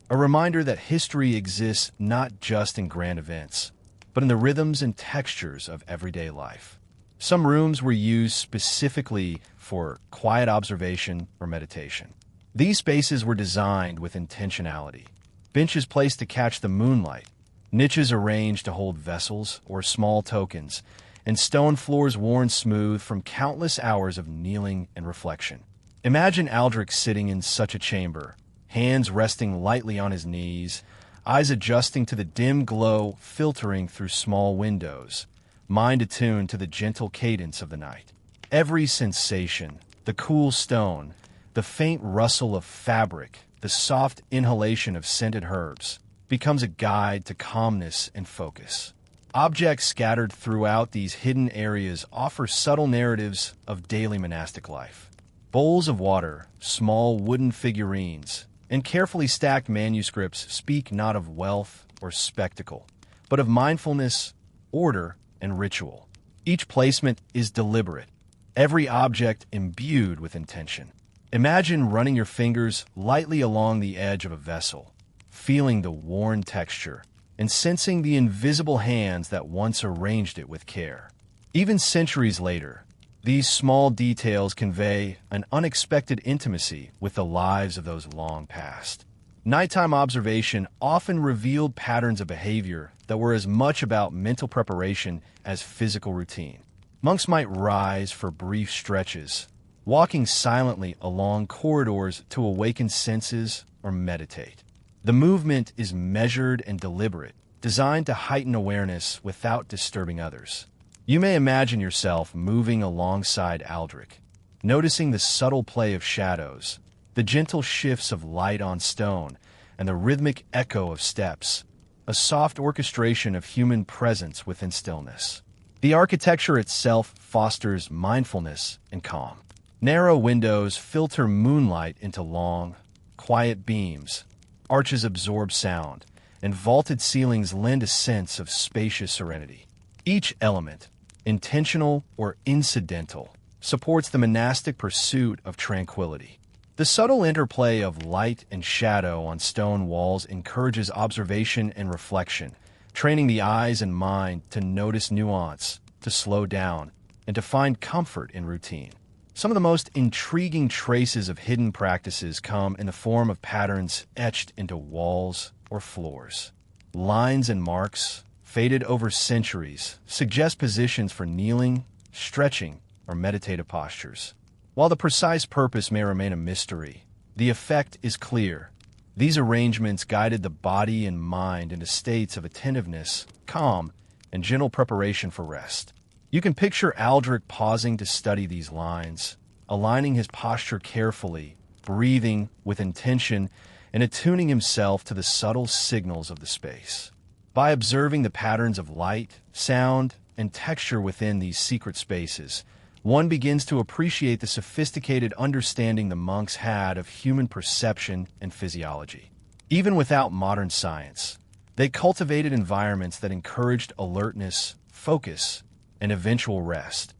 Speaker 1: A reminder that history exists not just in grand events, but in the rhythms and textures of everyday life. Some rooms were used specifically for quiet observation or meditation. These spaces were designed with intentionality. Benches placed to catch the moonlight, niches arranged to hold vessels or small tokens, and stone floors worn smooth from countless hours of kneeling and reflection. Imagine Aldrich sitting in such a chamber, hands resting lightly on his knees, eyes adjusting to the dim glow filtering through small windows, mind attuned to the gentle cadence of the night. Every sensation, the cool stone, the faint rustle of fabric, the soft inhalation of scented herbs, becomes a guide to calmness and focus. Objects scattered throughout these hidden areas offer subtle narratives of daily monastic life. Bowls of water, small wooden figurines, and carefully stacked manuscripts speak not of wealth or spectacle, but of mindfulness, order, and ritual. Each placement is deliberate, every object imbued with intention. Imagine running your fingers lightly along the edge of a vessel, feeling the worn texture, and sensing the invisible hands that once arranged it with care. Even centuries later, these small details convey an unexpected intimacy with the lives of those long past. Nighttime observation often revealed patterns of behavior that were as much about mental preparation as physical routine. Monks might rise for brief stretches, walking silently along corridors to awaken senses or meditate. The movement is measured and deliberate, designed to heighten awareness without disturbing others. You may imagine yourself moving alongside Aldrich, noticing the subtle play of shadows, the gentle shifts of light on stone, and the rhythmic echo of steps, a soft orchestration of human presence within stillness. The architecture itself fosters mindfulness and calm. Narrow windows filter moonlight into long, quiet beams, arches absorb sound, and vaulted ceilings lend a sense of spacious serenity. Each element, intentional or incidental, supports the monastic pursuit of tranquility. The subtle interplay of light and shadow on stone walls encourages observation and reflection, training the eyes and mind to notice nuance, to slow down, and to find comfort in routine. Some of the most intriguing traces of hidden practices come in the form of patterns etched into walls or floors. Lines and marks, faded over centuries, suggest positions for kneeling, stretching, or meditative postures. While the precise purpose may remain a mystery, the effect is clear. These arrangements guided the body and mind into states of attentiveness, calm, and gentle preparation for rest. You can picture Aldrich pausing to study these lines, aligning his posture carefully, breathing with intention, and attuning himself to the subtle signals of the space. By observing the patterns of light, sound, and texture within these secret spaces, one begins to appreciate the sophisticated understanding the monks had of human perception and physiology. Even without modern science, they cultivated environments that encouraged alertness, focus, and eventual rest.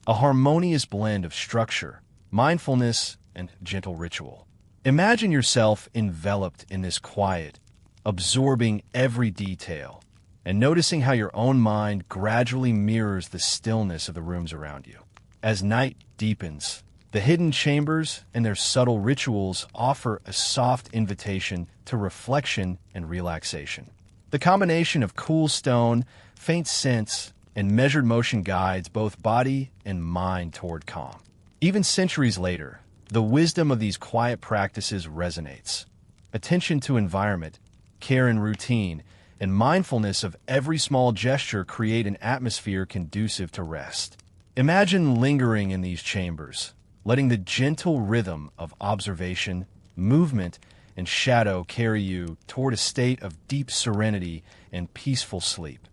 Speaker 1: A harmonious blend of structure, mindfulness, and gentle ritual. Imagine yourself enveloped in this quiet, absorbing every detail, and noticing how your own mind gradually mirrors the stillness of the rooms around you. As night deepens, the hidden chambers and their subtle rituals offer a soft invitation to reflection and relaxation. The combination of cool stone, faint scents, and measured motion guides both body and mind toward calm. Even centuries later, the wisdom of these quiet practices resonates. Attention to environment, care in routine, and mindfulness of every small gesture create an atmosphere conducive to rest. Imagine lingering in these chambers, letting the gentle rhythm of observation, movement, and shadow carry you toward a state of deep serenity and peaceful sleep.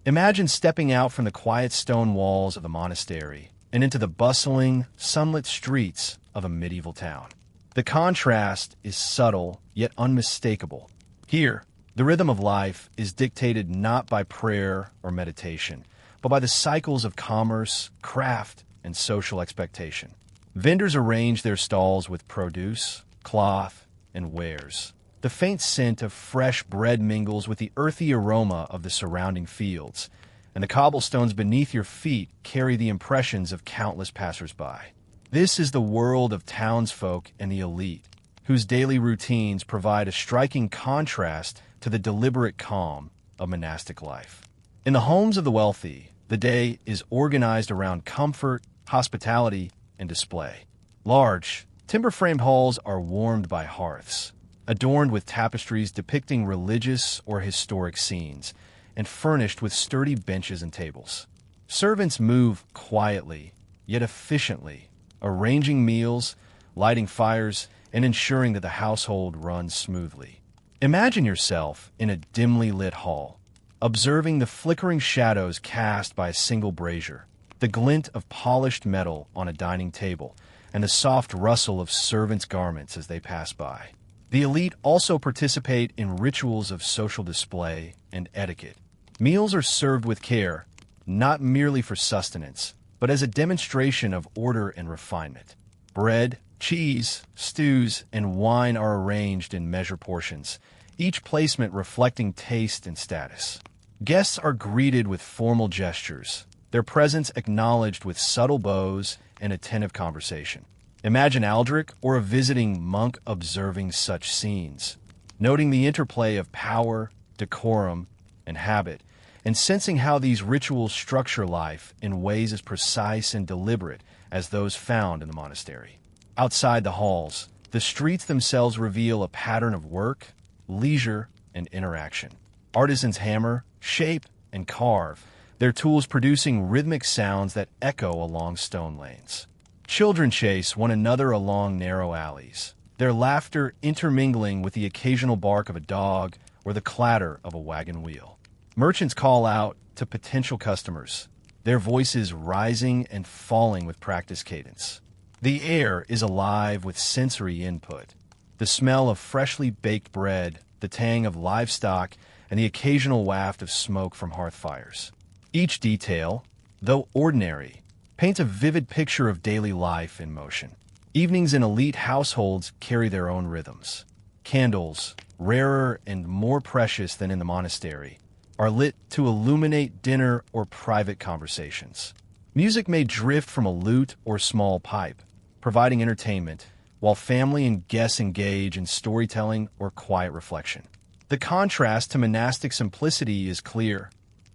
Speaker 1: Imagine stepping out from the quiet stone walls of the monastery and into the bustling, sunlit streets of a medieval town. The contrast is subtle yet unmistakable. Here, the rhythm of life is dictated not by prayer or meditation, but by the cycles of commerce, craft, and social expectation. Vendors arrange their stalls with produce, cloth, and wares. The faint scent of fresh bread mingles with the earthy aroma of the surrounding fields, and the cobblestones beneath your feet carry the impressions of countless passers-by. This is the world of townsfolk and the elite, whose daily routines provide a striking contrast to the deliberate calm of monastic life. In the homes of the wealthy, the day is organized around comfort, hospitality, and display. Large, timber-framed halls are warmed by hearths, adorned with tapestries depicting religious or historic scenes, and furnished with sturdy benches and tables. Servants move quietly, yet efficiently, arranging meals, lighting fires, and ensuring that the household runs smoothly. Imagine yourself in a dimly lit hall, observing the flickering shadows cast by a single brazier, the glint of polished metal on a dining table, and the soft rustle of servants' garments as they pass by. The elite also participate in rituals of social display and etiquette. Meals are served with care, not merely for sustenance, but as a demonstration of order and refinement. Bread, cheese, stews, and wine are arranged in measured portions, each placement reflecting taste and status. Guests are greeted with formal gestures, their presence acknowledged with subtle bows and attentive conversation. Imagine Aldrich or a visiting monk observing such scenes, noting the interplay of power, decorum, and habit, and sensing how these rituals structure life in ways as precise and deliberate as those found in the monastery. Outside the halls, the streets themselves reveal a pattern of work, leisure, and interaction. Artisans hammer, shape, and carve, their tools producing rhythmic sounds that echo along stone lanes. Children chase one another along narrow alleys, their laughter intermingling with the occasional bark of a dog or the clatter of a wagon wheel. Merchants call out to potential customers, their voices rising and falling with practice cadence. The air is alive with sensory input, the smell of freshly baked bread, the tang of livestock, and the occasional waft of smoke from hearth fires. Each detail, though ordinary, paints a vivid picture of daily life in motion. Evenings in elite households carry their own rhythms. Candles, rarer and more precious than in the monastery, are lit to illuminate dinner or private conversations. Music may drift from a lute or small pipe, providing entertainment, while family and guests engage in storytelling or quiet reflection. The contrast to monastic simplicity is clear.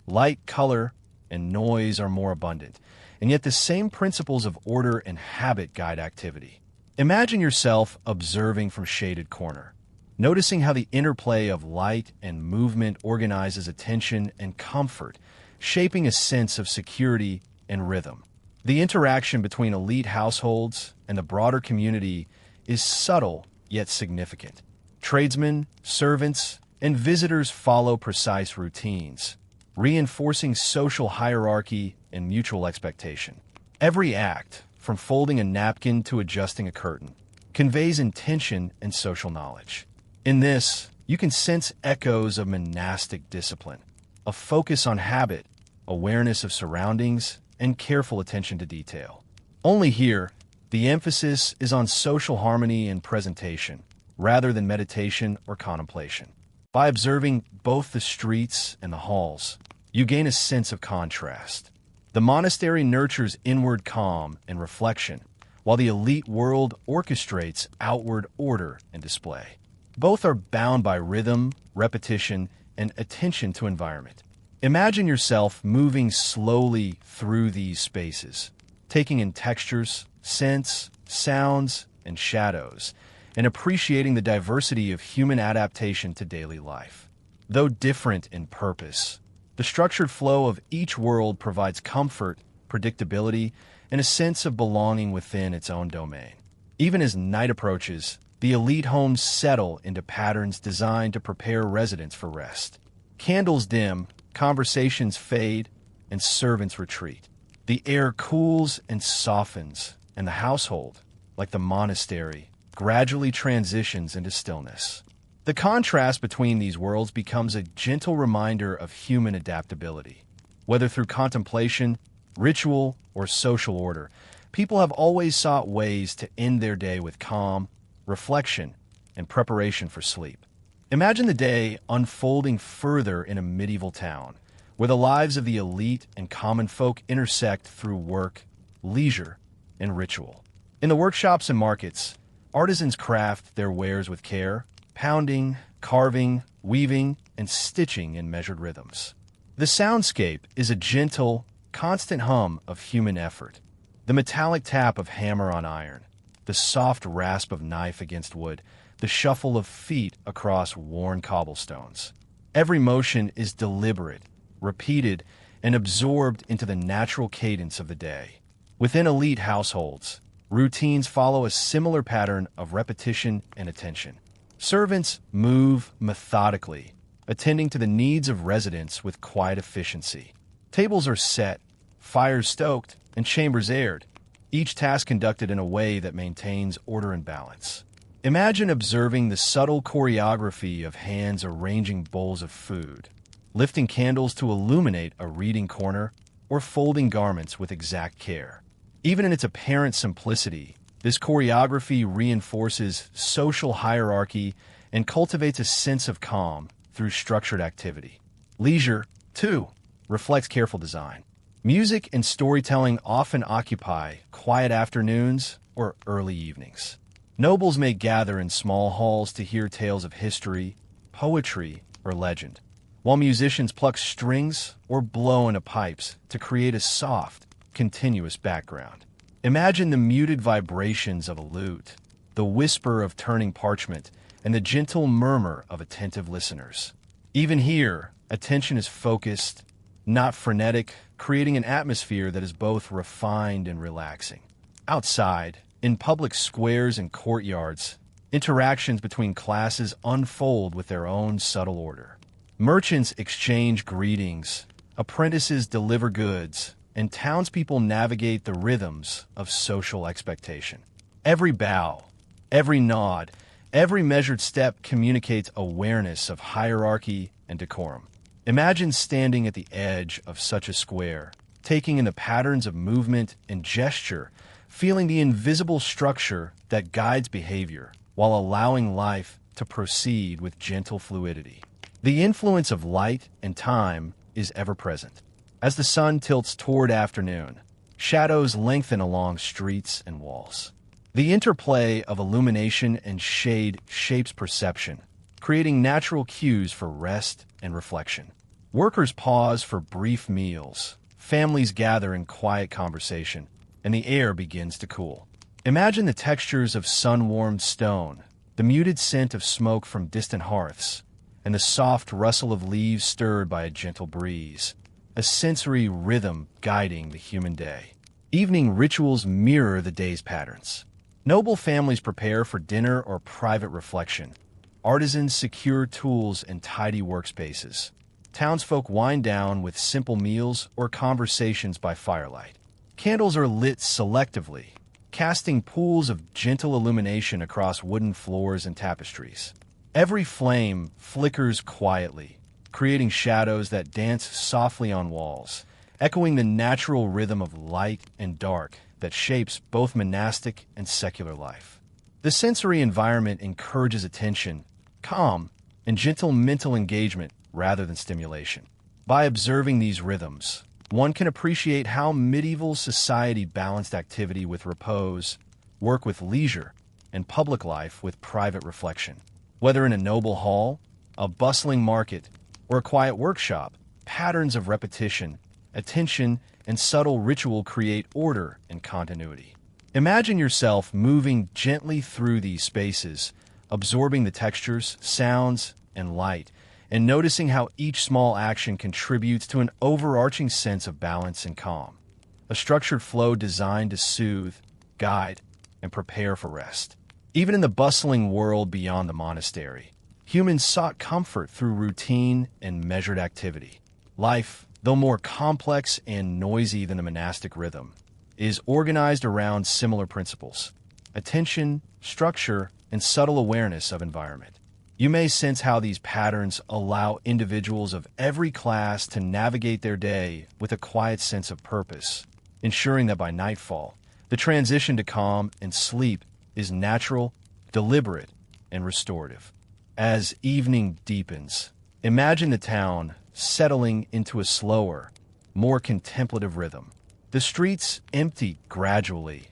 Speaker 1: Light, color, and noise are more abundant, and yet the same principles of order and habit guide activity. Imagine yourself observing from shaded corner, noticing how the interplay of light and movement organizes attention and comfort, shaping a sense of security and rhythm. The interaction between elite households and the broader community is subtle yet significant. Tradesmen, servants, and visitors follow precise routines, reinforcing social hierarchy and mutual expectation. Every act, from folding a napkin to adjusting a curtain, conveys intention and social knowledge. In this, you can sense echoes of monastic discipline, a focus on habit, awareness of surroundings, and careful attention to detail. Only here, the emphasis is on social harmony and presentation, rather than meditation or contemplation. By observing both the streets and the halls, you gain a sense of contrast. The monastery nurtures inward calm and reflection, while the elite world orchestrates outward order and display. Both are bound by rhythm, repetition, and attention to environment. Imagine yourself moving slowly through these spaces, taking in textures, scents, sounds, and shadows, and appreciating the diversity of human adaptation to daily life. Though different in purpose, the structured flow of each world provides comfort, predictability, and a sense of belonging within its own domain. Even as night approaches, the elite homes settle into patterns designed to prepare residents for rest. Candles dim, conversations fade, and servants retreat. The air cools and softens, and the household, like the monastery, gradually transitions into stillness. The contrast between these worlds becomes a gentle reminder of human adaptability. Whether through contemplation, ritual, or social order, people have always sought ways to end their day with calm, reflection, and preparation for sleep. Imagine the day unfolding further in a medieval town, where the lives of the elite and common folk intersect through work, leisure, and ritual. In the workshops and markets, artisans craft their wares with care, pounding, carving, weaving, and stitching in measured rhythms. The soundscape is a gentle, constant hum of human effort. The metallic tap of hammer on iron, the soft rasp of knife against wood, the shuffle of feet across worn cobblestones. Every motion is deliberate, repeated, and absorbed into the natural cadence of the day. Within elite households, routines follow a similar pattern of repetition and attention. Servants move methodically, attending to the needs of residents with quiet efficiency. Tables are set, fires stoked, and chambers aired, each task conducted in a way that maintains order and balance. Imagine observing the subtle choreography of hands arranging bowls of food, lifting candles to illuminate a reading corner, or folding garments with exact care. Even in its apparent simplicity, this choreography reinforces social hierarchy and cultivates a sense of calm through structured activity. Leisure, too, reflects careful design. Music and storytelling often occupy quiet afternoons or early evenings. Nobles may gather in small halls to hear tales of history, poetry, or legend, while musicians pluck strings or blow into pipes to create a soft, continuous background. Imagine the muted vibrations of a lute, the whisper of turning parchment, and the gentle murmur of attentive listeners. Even here, attention is focused, not frenetic, creating an atmosphere that is both refined and relaxing. Outside, in public squares and courtyards, interactions between classes unfold with their own subtle order. Merchants exchange greetings, apprentices deliver goods, and townspeople navigate the rhythms of social expectation. Every bow, every nod, every measured step communicates awareness of hierarchy and decorum. Imagine standing at the edge of such a square, taking in the patterns of movement and gesture, feeling the invisible structure that guides behavior while allowing life to proceed with gentle fluidity. The influence of light and time is ever present. As the sun tilts toward afternoon, shadows lengthen along streets and walls. The interplay of illumination and shade shapes perception, creating natural cues for rest and reflection. Workers pause for brief meals, families gather in quiet conversation, and the air begins to cool. Imagine the textures of sun-warmed stone, the muted scent of smoke from distant hearths, and the soft rustle of leaves stirred by a gentle breeze, a sensory rhythm guiding the human day. Evening rituals mirror the day's patterns. Noble families prepare for dinner or private reflection. Artisans secure tools and tidy workspaces. Townsfolk wind down with simple meals or conversations by firelight. Candles are lit selectively, casting pools of gentle illumination across wooden floors and tapestries. Every flame flickers quietly, creating shadows that dance softly on walls, echoing the natural rhythm of light and dark that shapes both monastic and secular life. The sensory environment encourages attention, calm, and gentle mental engagement rather than stimulation. By observing these rhythms, one can appreciate how medieval society balanced activity with repose, work with leisure, and public life with private reflection. Whether in a noble hall, a bustling market, or a quiet workshop, patterns of repetition, attention, and subtle ritual create order and continuity. Imagine yourself moving gently through these spaces, absorbing the textures, sounds, and light, and noticing how each small action contributes to an overarching sense of balance and calm. A structured flow designed to soothe, guide, and prepare for rest. Even in the bustling world beyond the monastery, humans sought comfort through routine and measured activity. Life, though more complex and noisy than the monastic rhythm, is organized around similar principles: attention, structure, and subtle awareness of environment. You may sense how these patterns allow individuals of every class to navigate their day with a quiet sense of purpose, ensuring that by nightfall, the transition to calm and sleep is natural, deliberate, and restorative. As evening deepens, imagine the town settling into a slower, more contemplative rhythm. The streets empty gradually,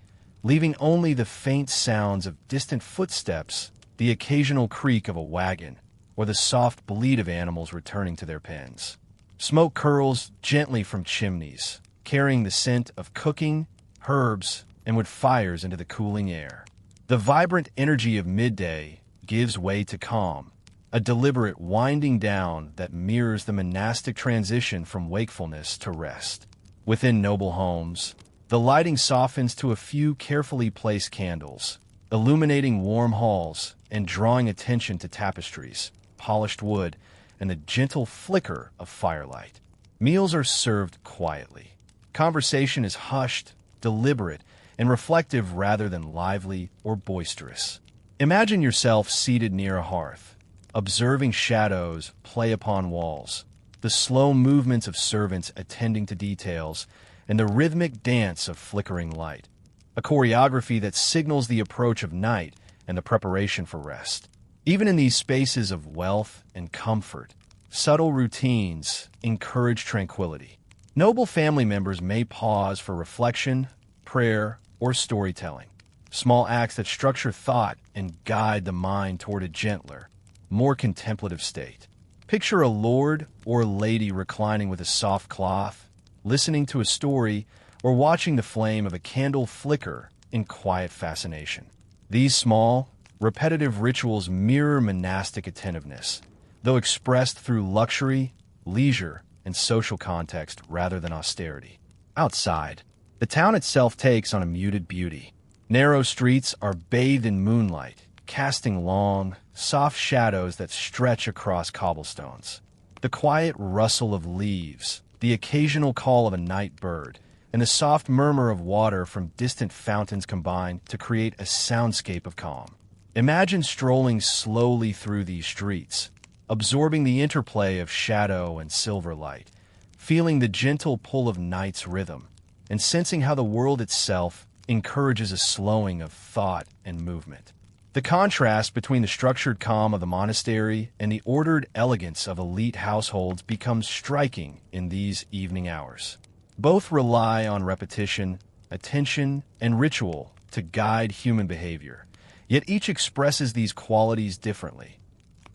Speaker 1: leaving only the faint sounds of distant footsteps, the occasional creak of a wagon, or the soft bleat of animals returning to their pens. Smoke curls gently from chimneys, carrying the scent of cooking, herbs, and wood fires into the cooling air. The vibrant energy of midday gives way to calm, a deliberate winding down that mirrors the monastic transition from wakefulness to rest. Within noble homes, the lighting softens to a few carefully placed candles, illuminating warm halls and drawing attention to tapestries, polished wood, and the gentle flicker of firelight. Meals are served quietly. Conversation is hushed, deliberate, and reflective rather than lively or boisterous. Imagine yourself seated near a hearth, observing shadows play upon walls, the slow movements of servants attending to details, and the rhythmic dance of flickering light, a choreography that signals the approach of night and the preparation for rest. Even in these spaces of wealth and comfort, subtle routines encourage tranquility. Noble family members may pause for reflection, prayer, or storytelling, small acts that structure thought and guide the mind toward a gentler, more contemplative state. Picture a lord or lady reclining with a soft cloth, listening to a story, or watching the flame of a candle flicker in quiet fascination. These small, repetitive rituals mirror monastic attentiveness, though expressed through luxury, leisure, and social context rather than austerity. Outside, the town itself takes on a muted beauty. Narrow streets are bathed in moonlight, casting long, soft shadows that stretch across cobblestones. The quiet rustle of leaves, the occasional call of a night bird, and the soft murmur of water from distant fountains combine to create a soundscape of calm. Imagine strolling slowly through these streets, absorbing the interplay of shadow and silver light, feeling the gentle pull of night's rhythm, and sensing how the world itself encourages a slowing of thought and movement. The contrast between the structured calm of the monastery and the ordered elegance of elite households becomes striking in these evening hours. Both rely on repetition, attention, and ritual to guide human behavior, yet each expresses these qualities differently.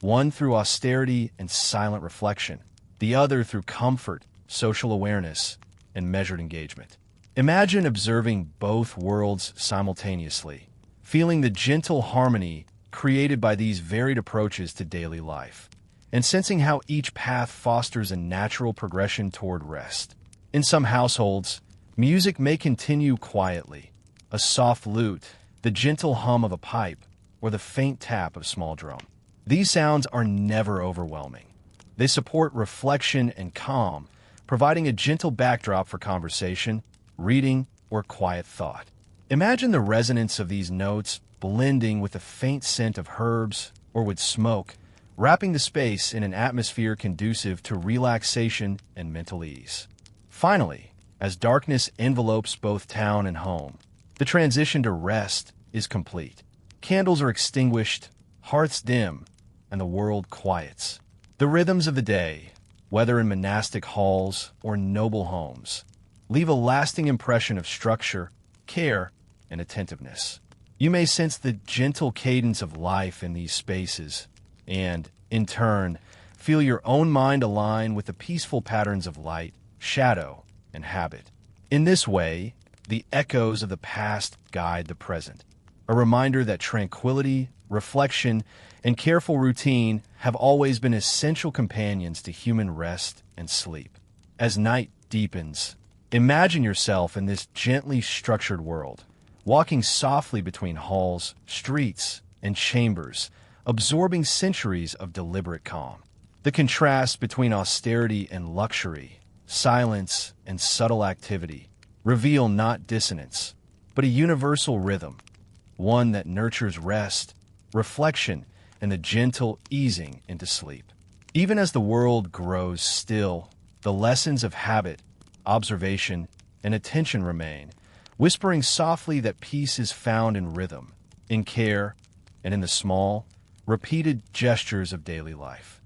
Speaker 1: One through austerity and silent reflection, the other through comfort, social awareness, and measured engagement. Imagine observing both worlds simultaneously, feeling the gentle harmony created by these varied approaches to daily life, and sensing how each path fosters a natural progression toward rest. In some households, music may continue quietly, a soft lute, the gentle hum of a pipe, or the faint tap of a small drum. These sounds are never overwhelming. They support reflection and calm, providing a gentle backdrop for conversation, reading, or quiet thought. Imagine the resonance of these notes blending with the faint scent of herbs or with smoke, wrapping the space in an atmosphere conducive to relaxation and mental ease. Finally, as darkness envelopes both town and home, the transition to rest is complete. Candles are extinguished, hearths dim, and the world quiets. The rhythms of the day, whether in monastic halls or noble homes, leave a lasting impression of structure, care, and attentiveness. You may sense the gentle cadence of life in these spaces and, in turn, feel your own mind align with the peaceful patterns of light, shadow, and habit. In this way, the echoes of the past guide the present, a reminder that tranquility, reflection, and careful routine have always been essential companions to human rest and sleep. As night deepens, imagine yourself in this gently structured world, walking softly between halls, streets, and chambers, absorbing centuries of deliberate calm. The contrast between austerity and luxury, silence and subtle activity, reveal not dissonance, but a universal rhythm, one that nurtures rest, reflection, and the gentle easing into sleep. Even as the world grows still, the lessons of habit, observation, and attention remain, whispering softly that peace is found in rhythm, in care, and in the small, repeated gestures of daily life.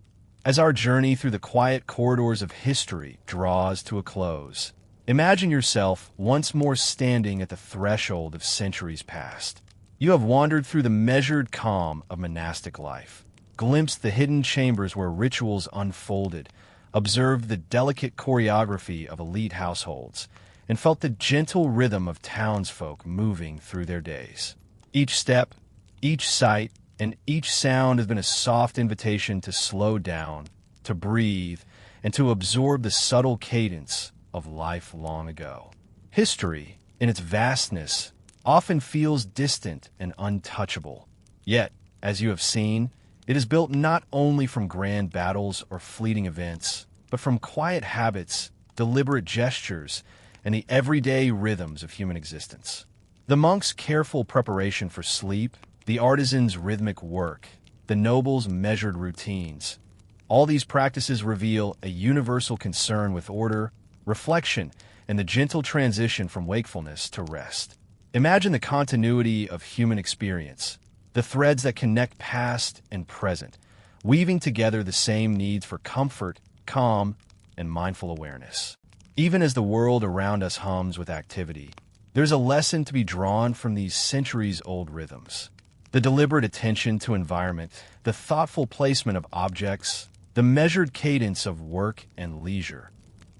Speaker 1: As our journey through the quiet corridors of history draws to a close, imagine yourself once more standing at the threshold of centuries past. You have wandered through the measured calm of monastic life, glimpsed the hidden chambers where rituals unfolded, observed the delicate choreography of elite households, and felt the gentle rhythm of townsfolk moving through their days. Each step, each sight, and each sound has been a soft invitation to slow down, to breathe, and to absorb the subtle cadence of life long ago. History, in its vastness, often feels distant and untouchable. Yet, as you have seen, it is built not only from grand battles or fleeting events, but from quiet habits, deliberate gestures, and the everyday rhythms of human existence. The monk's careful preparation for sleep, the artisan's rhythmic work, the noble's measured routines, all these practices reveal a universal concern with order, reflection, and the gentle transition from wakefulness to rest. Imagine the continuity of human experience, the threads that connect past and present, weaving together the same needs for comfort, calm, and mindful awareness. Even as the world around us hums with activity, there's a lesson to be drawn from these centuries-old rhythms. The deliberate attention to environment, the thoughtful placement of objects, the measured cadence of work and leisure,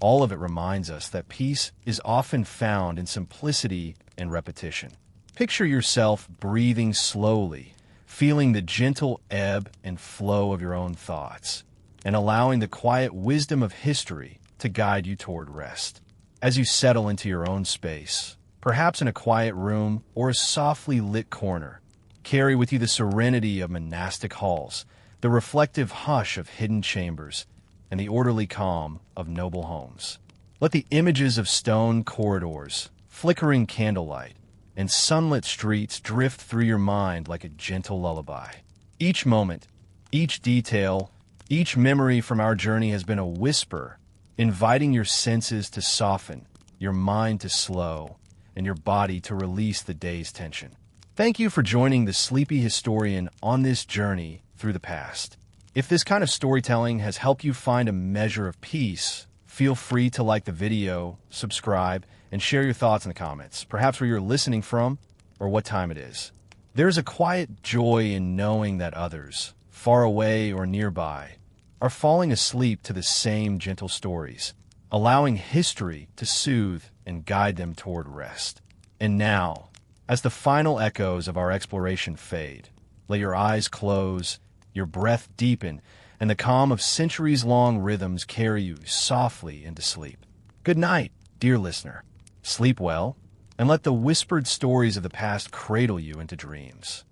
Speaker 1: all of it reminds us that peace is often found in simplicity and repetition. Picture yourself breathing slowly, feeling the gentle ebb and flow of your own thoughts, and allowing the quiet wisdom of history to guide you toward rest. As you settle into your own space, perhaps in a quiet room or a softly lit corner, carry with you the serenity of monastic halls, the reflective hush of hidden chambers, and the orderly calm of noble homes. Let the images of stone corridors, flickering candlelight, and sunlit streets drift through your mind like a gentle lullaby. Each moment, each detail, each memory from our journey has been a whisper, inviting your senses to soften, your mind to slow, and your body to release the day's tension. Thank you for joining the Sleepy Historian on this journey through the past. If this kind of storytelling has helped you find a measure of peace, feel free to like the video, subscribe, and share your thoughts in the comments, perhaps where you're listening from or what time it is. There's a quiet joy in knowing that others, far away or nearby, are falling asleep to the same gentle stories, allowing history to soothe and guide them toward rest. And now, as the final echoes of our exploration fade, let your eyes close, your breath deepen, and the calm of centuries-long rhythms carry you softly into sleep. Good night, dear listener. Sleep well, and let the whispered stories of the past cradle you into dreams.